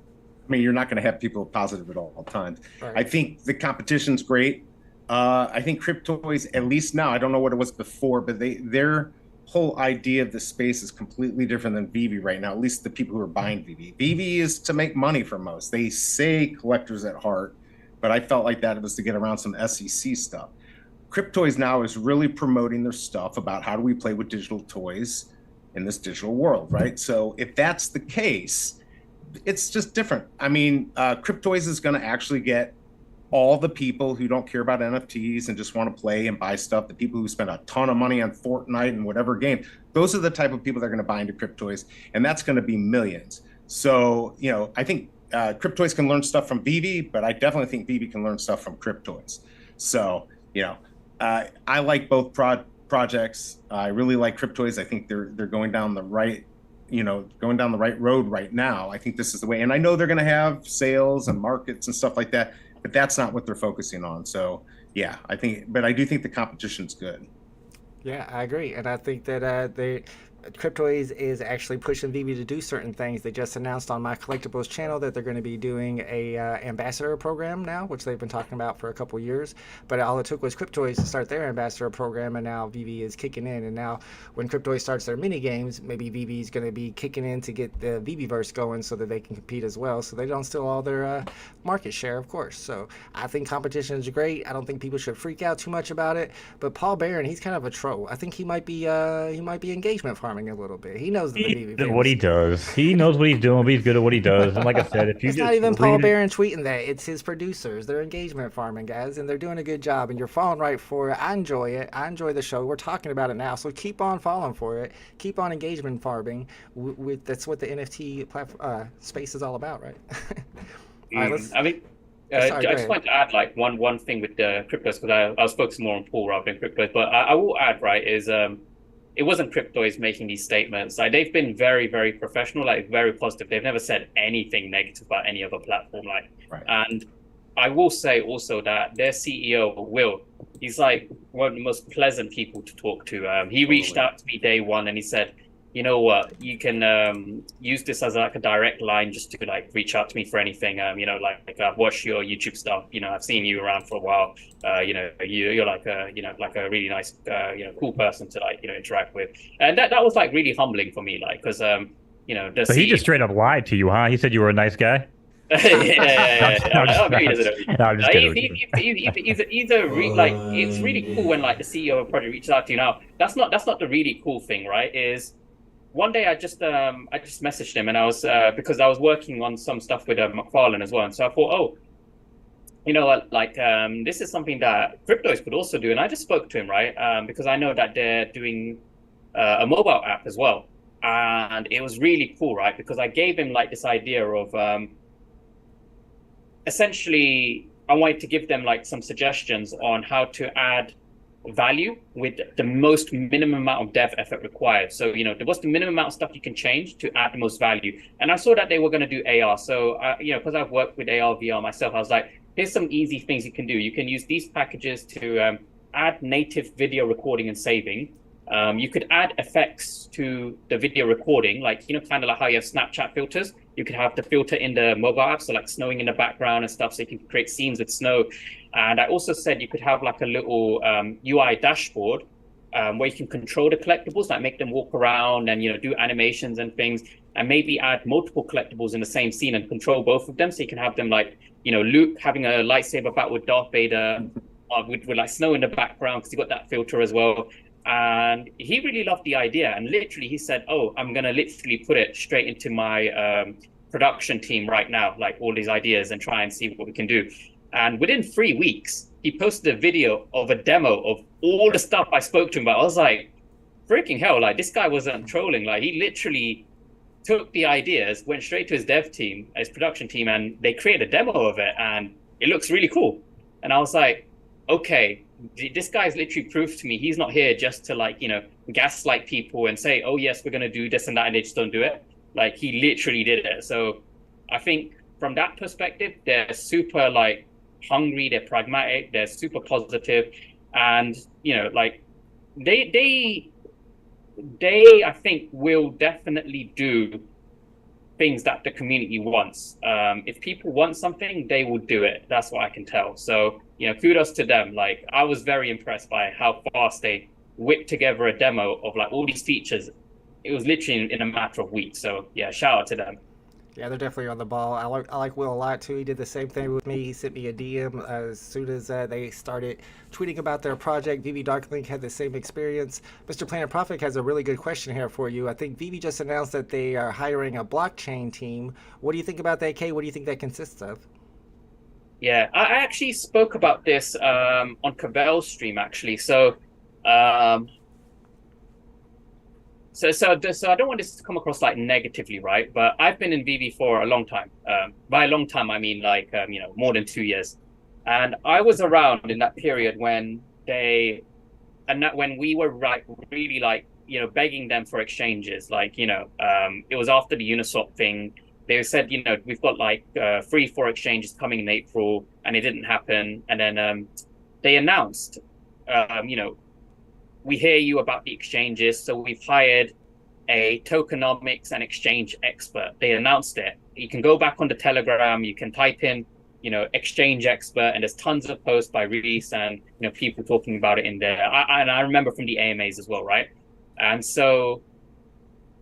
I mean, you're not going to have people positive at all times. Right. I think the competition's great. I think Cryptoys, at least now, I don't know what it was before, but their whole idea of the space is completely different than VeVe right now, at least the people who are buying VeVe. VeVe is to make money for most. They say collectors at heart, but I felt like that was to get around some SEC stuff. Cryptoys now is really promoting their stuff about how do we play with digital toys in this digital world, right? So if that's the case, it's just different. I mean, Cryptoys is going to actually get all the people who don't care about NFTs and just want to play and buy stuff, the people who spend a ton of money on Fortnite and whatever game, those are the type of people that are going to buy into Cryptoys, and that's going to be millions. So, you know, I think Cryptoys can learn stuff from VeVe, but I definitely think VeVe can learn stuff from Cryptoys. So, you know, I like both projects. I really like Cryptoys. I think they're going down the right, going down the right road right now. I think this is the way, and I know they're going to have sales and markets and stuff like that, but that's not what they're focusing on. So yeah, I do think the competition's good. Yeah, I agree, and I think that Cryptoys is actually pushing VeVe to do certain things. They just announced on my collectibles channel that they're going to be doing a ambassador program now, which they've been talking about for a couple years. But all it took was Cryptoys to start their ambassador program, and now VeVe is kicking in. And now when Cryptoys starts their mini games, maybe VeVe is going to be kicking in to get the VeVeverse going so that they can compete as well, so they don't steal all their market share, of course. So I think competition is great. I don't think people should freak out too much about it. But Paul Barron, he's kind of a troll. I think he might be engagement farming a little bit. He knows what he does. He knows what he's doing, but he's good at what he does. And like I said, if you it's not even Paul Barron tweeting that. It's his producers. They're engagement farming, guys, and they're doing a good job. And you're falling right for it. I enjoy it. I enjoy the show. We're talking about it now, so keep on falling for it. Keep on engagement farming. That's what the NFT space is all about, right? All right, I mean, I just want to add like one thing with the cryptos, because I was focusing more on Paul rather than cryptos. But I will add, right, is it wasn't Cryptoys making these statements. Like, they've been very, very professional, like very positive. They've never said anything negative about any other platform. Like, right. And I will say also that their CEO, Will, he's like one of the most pleasant people to talk to. He reached out to me day one and he said, you know what, you can use this as like a direct line just to like reach out to me for anything. Like I've watched your YouTube stuff. I've seen you around for a while. You're like a really nice, cool person to like, interact with. And that was like really humbling for me, like, because So he just straight up lied to you, huh? He said you were a nice guy. Yeah. I'm just kidding. It's really cool when like the CEO of a project reaches out to you. Now, that's not the really cool thing, right? Is one day I just messaged him, and I was because I was working on some stuff with McFarlane as well, and so I thought, oh, you know what, like this is something that Cryptoys could also do, and I just spoke to him, right? Because I know that they're doing a mobile app as well, and it was really cool, right? Because I gave him like this idea of essentially I wanted to give them like some suggestions on how to add value with the most minimum amount of dev effort required. So, what's the minimum amount of stuff you can change to add the most value? And I saw that they were going to do AR. So, because I've worked with AR, VR myself, I was like, here's some easy things you can do. You can use these packages to add native video recording and saving. You could add effects to the video recording, like, kind of like how you have Snapchat filters. You could have the filter in the mobile app, so like snowing in the background and stuff, so you can create scenes with snow. And I also said you could have like a little UI dashboard where you can control the collectibles, like make them walk around and, do animations and things, and maybe add multiple collectibles in the same scene and control both of them. So you can have them like, Luke having a lightsaber battle with Darth Vader with like snow in the background, because you got that filter as well. And he really loved the idea, and literally he said, oh, I'm gonna literally put it straight into my production team right now, like all these ideas, and try and see what we can do. And within 3 weeks, he posted a video of a demo of all the stuff I spoke to him about. I was like, freaking hell, like this guy wasn't trolling. Like he literally took the ideas, went straight to his dev team, his production team, and they created a demo of it, and it looks really cool. And I was like, okay, this guy's literally proof to me he's not here just to like, you know, gaslight people and say, oh yes, we're going to do this and that, and they just don't do it. Like he literally did it. So I think from that perspective, they're super like hungry, they're pragmatic, they're super positive, and you know, like they I think will definitely do things that the community wants. If people want something, they will do it. That's what I can tell. So, you know, kudos to them. Like I was very impressed by how fast they whipped together a demo of like all these features. It was literally in a matter of weeks. So yeah, shout out to them. Yeah, they're definitely on the ball. I like Will a lot too. He did the same thing with me. He sent me a DM as soon as they started tweeting about their project. VeVe Darklink had the same experience. Mr. Planet Profit has a really good question here for you. I think VeVe just announced that they are hiring a blockchain team. What do you think about that, Kay? What do you think that consists of? Yeah, I actually spoke about this on Cabell's stream actually. So So I don't want this to come across like negatively, right? But I've been in VeVe for a long time. By a long time, I mean like you know, more than 2 years. And I was around in that period when when we were like really like, you know, begging them for exchanges. Like, you know, it was after the Uniswap thing. They said, you know, we've got like 3-4 exchanges coming in April, and it didn't happen. And then they announced, you know, we hear you about the exchanges, so we've hired a tokenomics and exchange expert. They announced it. You can go back on the Telegram, you can type in, you know, exchange expert, and there's tons of posts by Reese and, you know, people talking about it in there. And I remember from the AMAs as well, right? And so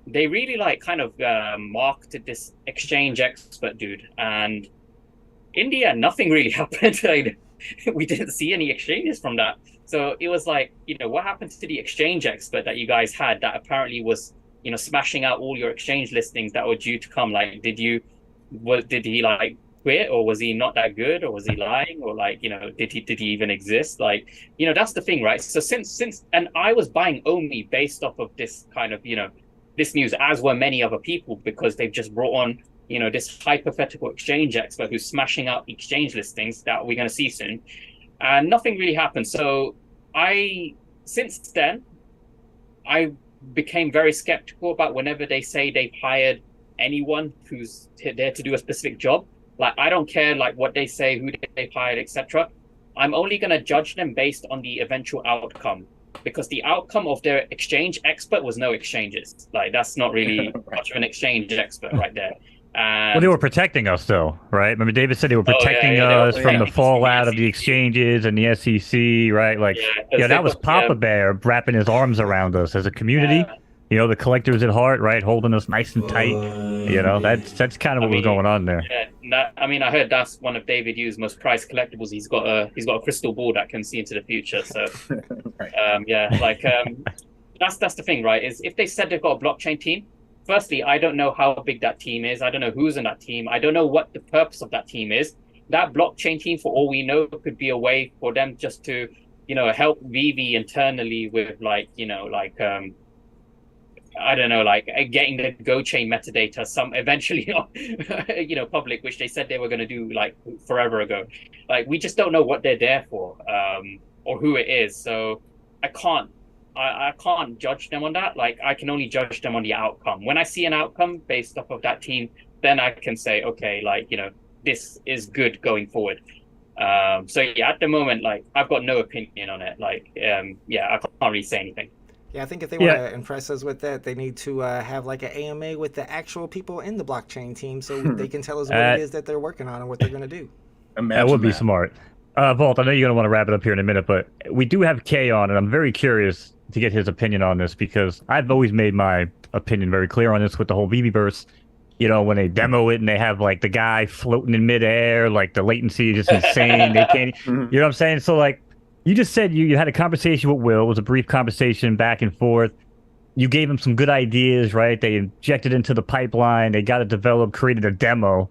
they really like kind of marketed this exchange expert dude. And in the end, nothing really happened. Like, we didn't see any exchanges from that. So it was like, you know, what happened to the exchange expert that you guys had that apparently was, you know, smashing out all your exchange listings that were due to come? Like, did he like quit, or was he not that good, or was he lying, or like, you know, did he even exist? Like, you know, that's the thing, right? So since and I was buying Omi based off of this kind of, you know, this news, as were many other people, because they've just brought on, you know, this hypothetical exchange expert who's smashing out exchange listings that we're going to see soon. And nothing really happened. So since then, I became very skeptical about whenever they say they've hired anyone who's there to do a specific job. Like, I don't care like what they say, who they've hired, etc. I'm only going to judge them based on the eventual outcome, because the outcome of their exchange expert was no exchanges. Like, that's not really much of an exchange expert right there. Well, they were protecting us, though, right? Remember, David said they were protecting us from the fallout of the exchanges and the SEC, right? Like, yeah, that was Papa Bear wrapping his arms around us as a community. You know, the collectors at heart, right, holding us nice and tight. You know, that's kind of what was going on there. Yeah, I mean, I heard that's one of David Yu's most prized collectibles. He's got a crystal ball that can see into the future. So, that's the thing, right? Is if they said they've got a blockchain team. Firstly, I don't know how big that team is. I don't know who's in that team. I don't know what the purpose of that team is. That blockchain team, for all we know, could be a way for them just to, you know, help VeVe internally with like, you know, like, I don't know, like getting the Go chain metadata eventually, you know, public, which they said they were going to do like forever ago. Like, we just don't know what they're there for, or who it is. So I can't judge them on that. Like, I can only judge them on the outcome. When I see an outcome based off of that team, then I can say, okay, like, you know, this is good going forward. So yeah, at the moment, like, I've got no opinion on it. Like, I can't really say anything. Yeah, I think if they want to impress us with that, they need to have like an AMA with the actual people in the blockchain team, so they can tell us what it is that they're working on and what they're going to do. That would be smart. Volt, I know you're going to want to wrap it up here in a minute, but we do have Kay on, and I'm very curious to get his opinion on this, because I've always made my opinion very clear on this with the whole VeVeverse. You know, when they demo it and they have like the guy floating in midair, like the latency is just insane. They can't, you know what I'm saying? So like, you just said you had a conversation with Will. It was a brief conversation back and forth. you gave them some good ideas, right? They injected into the pipeline, they got it developed, created a demo,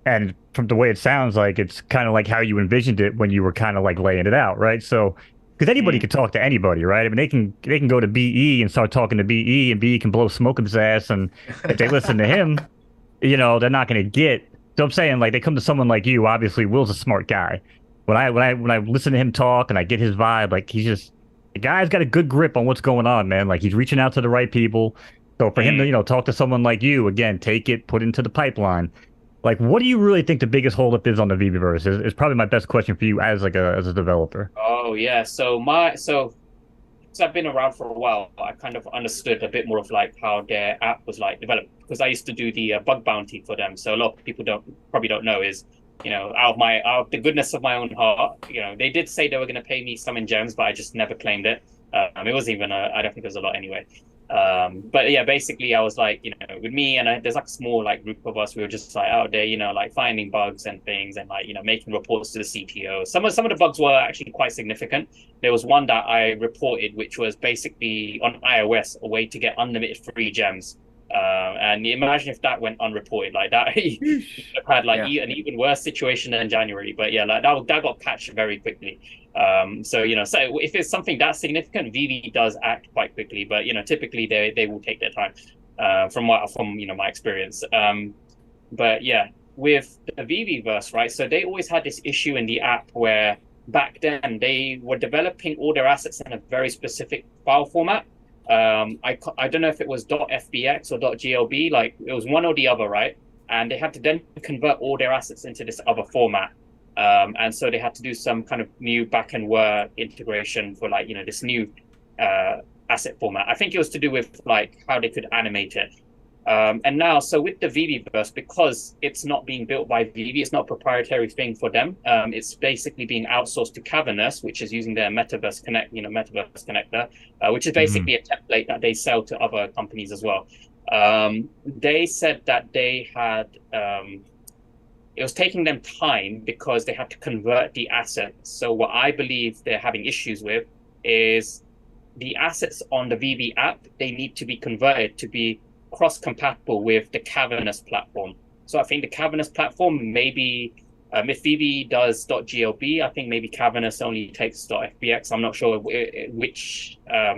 and from the way it sounds like, it's kind of like how you envisioned it when you were kind of like laying it out, right? So, because anybody can talk to anybody, right? I mean, they can go to BE and start talking to BE, and BE can blow smoke up his ass, and if they listen to him, they're not going to get. So I'm saying, like, they come to someone like you. Obviously, Will's a smart guy. When I listen to him talk and I get his vibe, like, the guy's got a good grip on what's going on, man. Like, he's reaching out to the right people. So for him to, talk to someone like you, again, take it, put it into the pipeline. Like, what do you really think the biggest holdup is on the VeVeverse? Is probably my best question for you as a developer. Oh yeah, so I've been around for a while. I kind of understood a bit more of like how their app was like developed, because I used to do the bug bounty for them. So a lot of people probably don't know is, out of the goodness of my own heart, they did say they were going to pay me some in gems, but I just never claimed it. It wasn't even I don't think it was a lot anyway. But yeah, basically I was like, with me and there's like a small like group of us, we were just like out there, like finding bugs and things, and like, making reports to the CTO. Some of the bugs were actually quite significant. There was one that I reported, which was basically on iOS, a way to get unlimited free gems. And imagine if that went unreported like that. You had like an even worse situation than January. But yeah, like that got patched very quickly. So if it's something that significant, VeVe does act quite quickly. But typically they will take their time. From my experience. But yeah, with the VeVeverse, right? So they always had this issue in the app where back then they were developing all their assets in a very specific file format. I don't know if it was .fbx or .glb, like it was one or the other, right? And they had to then convert all their assets into this other format. And so they had to do some kind of new backend Word integration for like, this new asset format. I think it was to do with like how they could animate it. And now, so with the VeVeverse, because it's not being built by VeVe, it's not a proprietary thing for them. It's basically being outsourced to Cavernous, which is using their Metaverse Metaverse connector, which is basically a template that they sell to other companies as well. They said that they had, it was taking them time because they had to convert the assets. So what I believe they're having issues with is the assets on the VeVe app, they need to be converted to be cross-compatible with the Cavernous platform. So I think the Cavernous platform, maybe if VeVe does .glb, I think maybe Cavernous only takes .fbx. I'm not sure which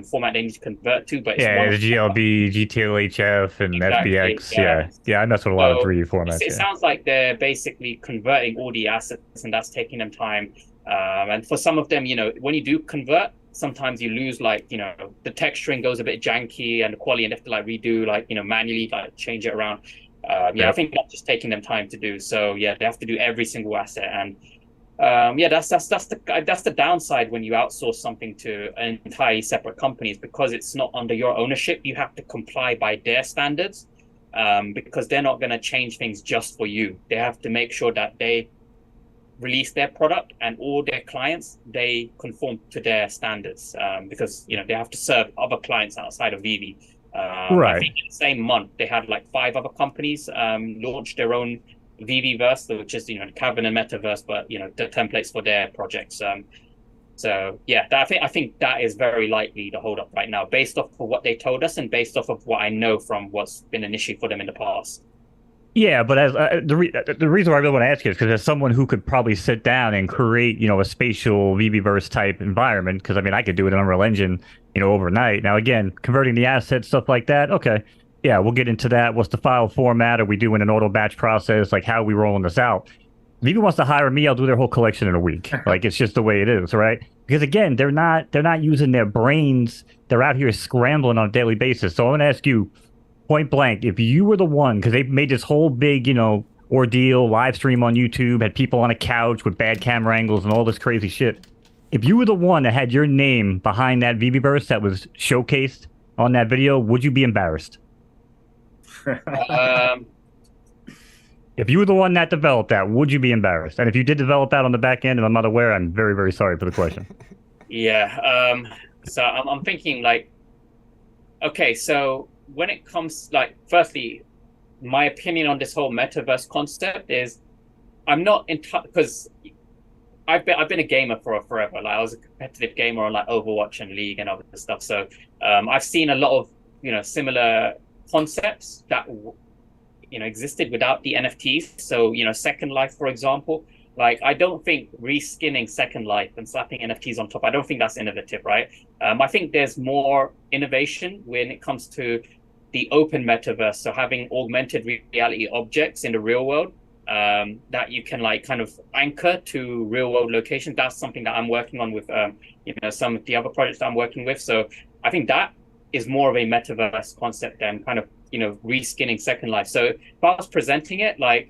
format they need to convert to, but it's GLB, GTLHF, and FBX. Yeah, I mess with a lot of 3D formats. It sounds like they're basically converting all the assets, and that's taking them time. And for some of them, when you do convert, sometimes you lose, like, the texturing goes a bit janky and the quality, and they have to like redo, like, manually, like change it around. I think that's just taking them time to do. So yeah, they have to do every single asset, and that's the downside when you outsource something to an entirely separate companies, because it's not under your ownership. You have to comply by their standards, because they're not going to change things just for you. They have to make sure that they release their product and all their clients, they conform to their standards, because they have to serve other clients outside of VeVe. Right. I think in the same month they had like 5 other companies launch their own VeVeverse, which is the Cavern and Metaverse, but the templates for their projects. So yeah, I think that is very likely the hold up right now, based off of what they told us and based off of what I know from what's been an issue for them in the past. Yeah, but as the reason why I really want to ask you is because as someone who could probably sit down and create, a spatial VeVeverse type environment, because I mean I could do it in Unreal Engine, overnight. Now again, converting the assets, stuff like that. Okay, yeah, we'll get into that. What's the file format? Are we doing an auto batch process? Like, how are we rolling this out? VeVe wants to hire me, I'll do their whole collection in a week. Like, it's just the way it is, right? Because again, they're not using their brains. They're out here scrambling on a daily basis. So I want to ask you, point blank, if you were the one, because they made this whole big, ordeal, live stream on YouTube, had people on a couch with bad camera angles and all this crazy shit. If you were the one that had your name behind that VeVeverse that was showcased on that video, would you be embarrassed? If you were the one that developed that, would you be embarrassed? And if you did develop that on the back end and I'm not aware, I'm very, very sorry for the question. Yeah. So I'm thinking, like, okay, so when it comes, like, firstly, my opinion on this whole metaverse concept is I'm not in touch, because I've been a gamer for forever. Like, I was a competitive gamer on like Overwatch and League and other stuff. So I've seen a lot of similar concepts that existed without the NFTs. So Second Life, for example. Like, I don't think reskinning Second Life and slapping NFTs on top, I don't think that's innovative, right? I think there's more innovation when it comes to the open metaverse. So having augmented reality objects in the real world that you can kind of anchor to real world locations. That's something that I'm working on with some of the other projects that I'm working with. So I think that is more of a metaverse concept than kind of reskinning Second Life. So if I was presenting it, I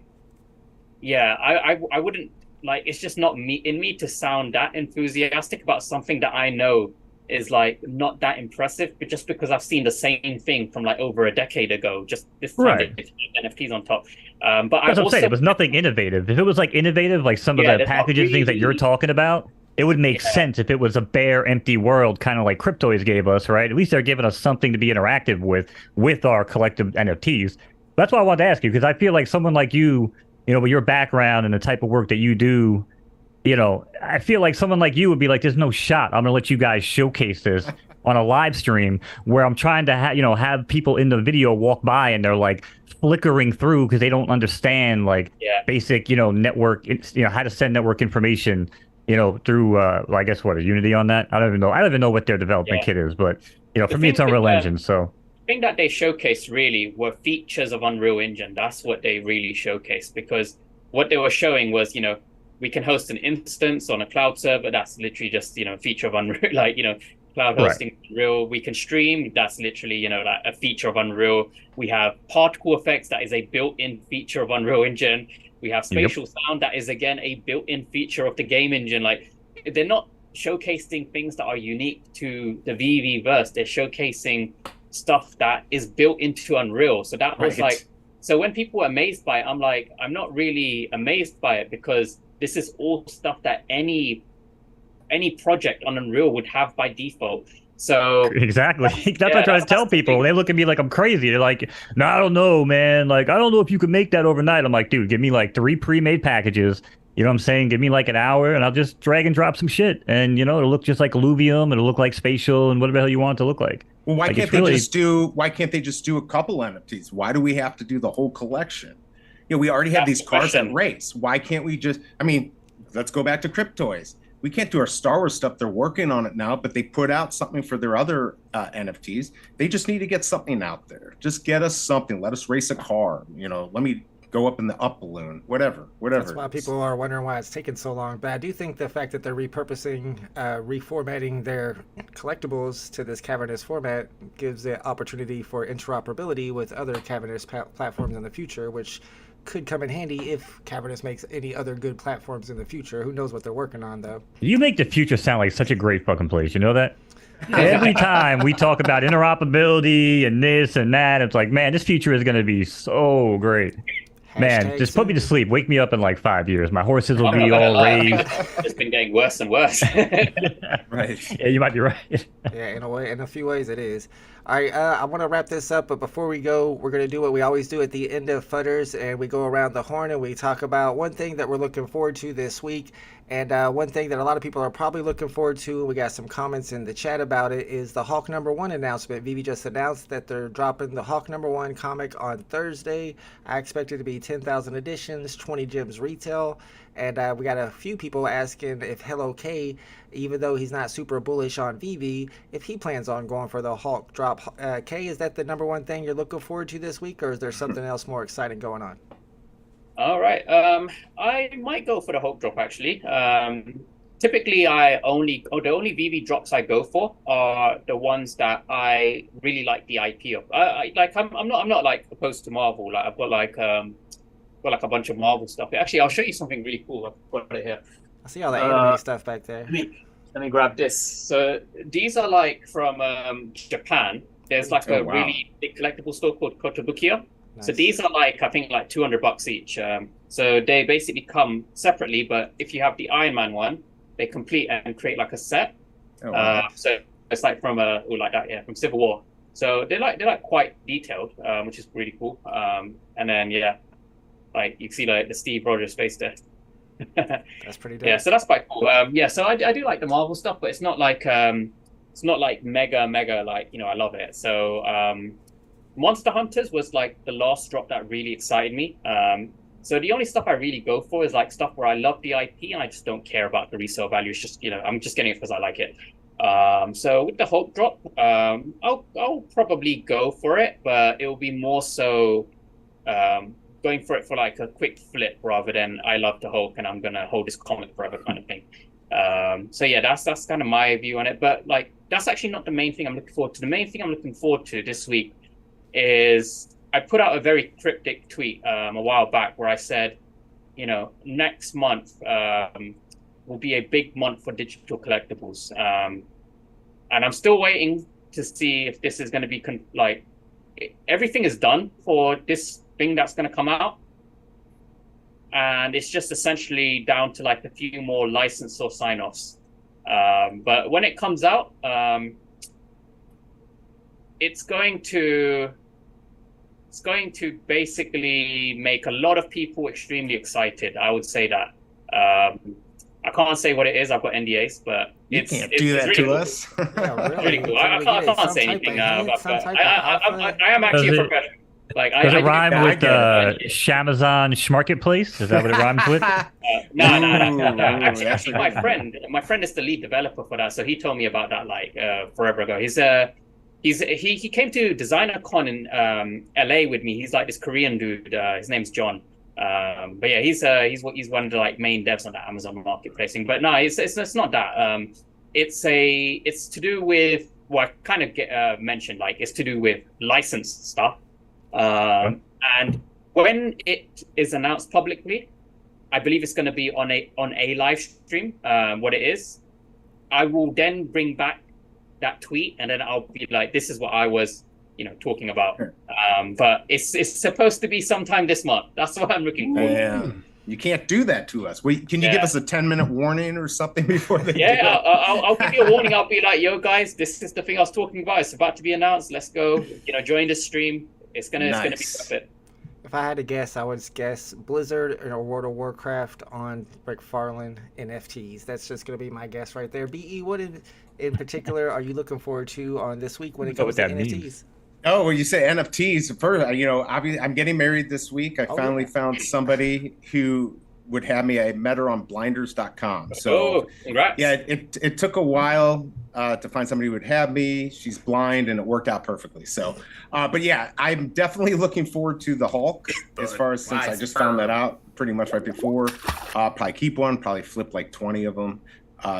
wouldn't it's just not me to sound that enthusiastic about something that I know is not that impressive, but just because I've seen the same thing from over a decade ago, just this time NFTs on top. But that's what I'm saying. It was nothing innovative. If it was innovative, some of the packages, things that you're talking about, it would make sense if it was a bare, empty world, kind of like Cryptoys gave us, right? At least they're giving us something to be interactive with our collective NFTs. That's why I wanted to ask you, because I feel like someone like you, with your background and the type of work that you do, I feel like someone like you would be like, there's no shot I'm going to let you guys showcase this on a live stream where I'm trying to have people in the video walk by and they're flickering through because they don't understand basic, network, how to send network information, through, I guess what, a Unity on that? I don't even know what their development kit is, but, for me, it's Unreal Engine, so. The thing that they showcased really were features of Unreal Engine. That's what they really showcased, because what they were showing was, we can host an instance on a cloud server. That's literally just, feature of Unreal, cloud hosting Unreal. We can stream. That's literally, a feature of Unreal. We have particle effects. That is a built-in feature of Unreal Engine. We have spatial sound. That is, again, a built-in feature of the game engine. They're not showcasing things that are unique to the VeVe verse. They're showcasing stuff that is built into Unreal. So that was so when people were amazed by it, I'm not really amazed by it, because this is all stuff that any project on Unreal would have by default. So exactly, that's what I try to tell people. They look at me like I'm crazy. They're like, "No, I don't know, man. I don't know if you could make that overnight." I'm like, "Dude, give me 3 pre-made packages. You know what I'm saying? Give me an hour, and I'll just drag and drop some shit, and it'll look just like Illuvium. It'll look like Spatial, and whatever the hell you want it to look like." Well, why can't they just do a couple NFTs? Why do we have to do the whole collection? We already have these cars that race. Why can't we just? I mean, let's go back to Cryptoys. We can't do our Star Wars stuff. They're working on it now, but they put out something for their other NFTs. They just need to get something out there. Just get us something. Let us race a car. Let me go up in the up balloon. Whatever. That's why people are wondering why it's taking so long. But I do think the fact that they're repurposing, reformatting their collectibles to this cavernous format gives the opportunity for interoperability with other cavernous platforms in the future, which could come in handy if Cavernous makes any other good platforms in the future. Who knows what they're working on, though. You make the future sound like such a great fucking place. You know that? Every time we talk about interoperability and this and that, it's like, man, this future is going to be so great. Man, just put me to sleep. Wake me up in 5 years. My horses will be all raised. It's been getting worse and worse. Right. Yeah, you might be right. Yeah, in a few ways it is. All right, I want to wrap this up, but before we go, we're going to do what we always do at the end of FUDDERS, and we go around the horn and we talk about one thing that we're looking forward to this week. And one thing that a lot of people are probably looking forward to, we got some comments in the chat about it, is the Hulk #1 announcement. VeVe just announced that they're dropping the Hulk #1 comic on Thursday. I expect it to be 10,000 editions, 20 gems retail. And we got a few people asking if Hello K, even though he's not super bullish on VeVe, if he plans on going for the Hulk drop. K, is that the #1 thing you're looking forward to this week, or is there something else more exciting going on? All right. I might go for the Hulk drop, actually. Typically, the only VeVe drops I go for are the ones that I really like the IP of. I'm not opposed to Marvel. I've got a bunch of Marvel stuff. Actually, I'll show you something really cool. I've got it here. I see all the anime stuff back there. Let me grab this. So these are from Japan. There's really big collectible store called Kotobukiya. Nice. So these are I think $200 each. So they basically come separately, but if you have the Iron Man one, they complete and create a set. Oh, wow. So it's from from Civil War. So they're quite detailed, which is really cool. And then you can see the Steve Rogers face there. That's pretty dope. Yeah, so that's quite cool. So I do like the Marvel stuff, but it's not it's not like mega like, you know, I love it. So Monster Hunters was like the last drop that really excited me. So the only stuff I really go for is like stuff where I love the IP and I just don't care about the resale value. It's just, you know, I'm just getting it because I like it. So with the Hulk drop, I'll probably go for it, but it will be more so going for it for like a quick flip rather than I love the Hulk and I'm gonna hold this comic forever kind of thing. So yeah, that's kind of my view on it. But like, that's actually not the main thing I'm looking forward to. The main thing I'm looking forward to this week is I put out a very cryptic tweet a while back where I said, you know, next month will be a big month for digital collectibles. And I'm still waiting to see if this is going to be like, everything is done for this thing that's going to come out. And it's just essentially down to like a few more license or sign-offs. But when it comes out, it's going to basically make a lot of people extremely excited. I would say that. I can't say what it is. I've got NDAs, but you can't do that really to us. Yeah, really. It's really cool. I can't say anything. But I am actually a professional. Like, Does it rhyme with Shamazon Schmarketplace? Is that what it rhymes with? No. Actually, my friend is the lead developer for that, so he told me about that like forever ago. He came to DesignerCon in LA with me. He's like this Korean dude. His name's John. But yeah, he's one of the like main devs on the Amazon marketplace thing. But no, it's not that. It's to do with what I kind of mentioned. Like, it's to do with licensed stuff. And when it is announced publicly, I believe it's going to be on a live stream. What it is, I will then bring back that tweet, and then I'll be like, "This is what I was, you know, talking about." But it's supposed to be sometime this month. That's what I'm looking for. Yeah. You can't do that to us. Wait, can you give us a 10-minute warning or something before they do it? I'll give you a warning. I'll be like, "Yo, guys, this is the thing I was talking about. It's about to be announced. Let's go. You know, join the stream. It's gonna be worth it." If I had to guess, I would guess Blizzard or World of Warcraft on McFarlane NFTs. That's just going to be my guess right there. BE, what in particular are you looking forward to on this week when it comes to NFTs? Means. Oh, well, you say NFTs. First, you know, obviously, I'm getting married this week. I finally found somebody who would have me. I met her on blinders.com. So, congrats. Yeah, it took a while to find somebody who would have me. She's blind, and it worked out perfectly. So, but yeah, I'm definitely looking forward to the Hulk. As far as since I just found that out pretty much right before, probably keep one, probably flip like 20 of them.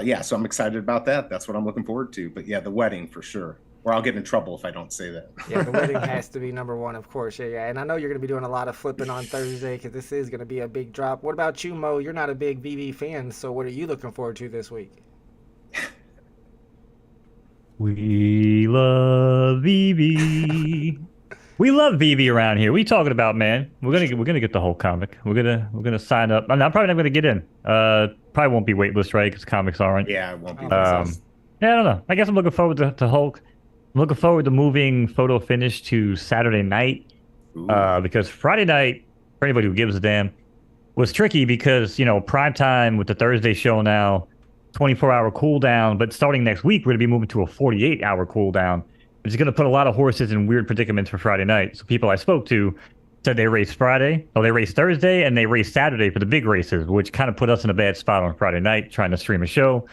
Yeah, so I'm excited about that. That's what I'm looking forward to. But yeah, the wedding for sure. Or I'll get in trouble if I don't say that. Yeah, the wedding has to be number one, of course. Yeah. And I know you're going to be doing a lot of flipping on Thursday because this is going to be a big drop. What about you, Mo? You're not a big VeVe fan, so what are you looking forward to this week? We love VeVe. We love VeVe around here. What are you talking about, man? We're gonna get the whole comic. We're gonna sign up. I'm probably not gonna get in. Probably won't be waitlist, right? Because comics aren't. Yeah, it won't be. Yeah, I don't know. I guess I'm looking forward to Hulk. I'm looking forward to moving photo finish to Saturday night. Because Friday night, for anybody who gives a damn, was tricky because, you know, prime time with the Thursday show now, 24-hour cooldown, but starting next week, we're going to be moving to a 48-hour cooldown, which is going to put a lot of horses in weird predicaments for Friday night. So people I spoke to said they race Friday, or they race Thursday, and they race Saturday for the big races, which kind of put us in a bad spot on Friday night trying to stream a show.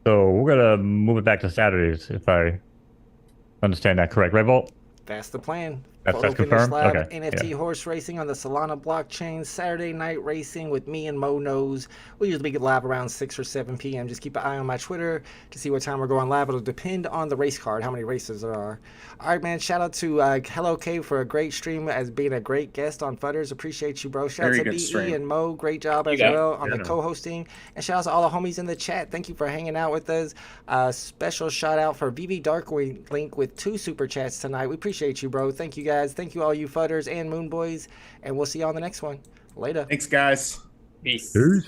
So we're going to move it back to Saturdays, if I understand that correct. Right, Volt? That's the plan. That's confirmed? Lab, Okay. NFT horse racing on the Solana blockchain. Saturday night racing with me and MoKnowz. We'll usually get live around 6 or 7 p.m. Just keep an eye on my Twitter to see what time we're going live. It'll depend on the race card, how many races there are. All right, man. Shout out to Hello K for a great stream as being a great guest on FUDDERS. Appreciate you, bro. Shout out to BE and Mo. Great job as well on the co-hosting. And shout out to all the homies in the chat. Thank you for hanging out with us. Special shout out for VeVe Darkwing with 2 super chats tonight. We appreciate you, bro. Thank you, guys. Thank you, all you FUDDERS and Moon Boys. And we'll see you on the next one. Later. Thanks, guys. Peace. Peace.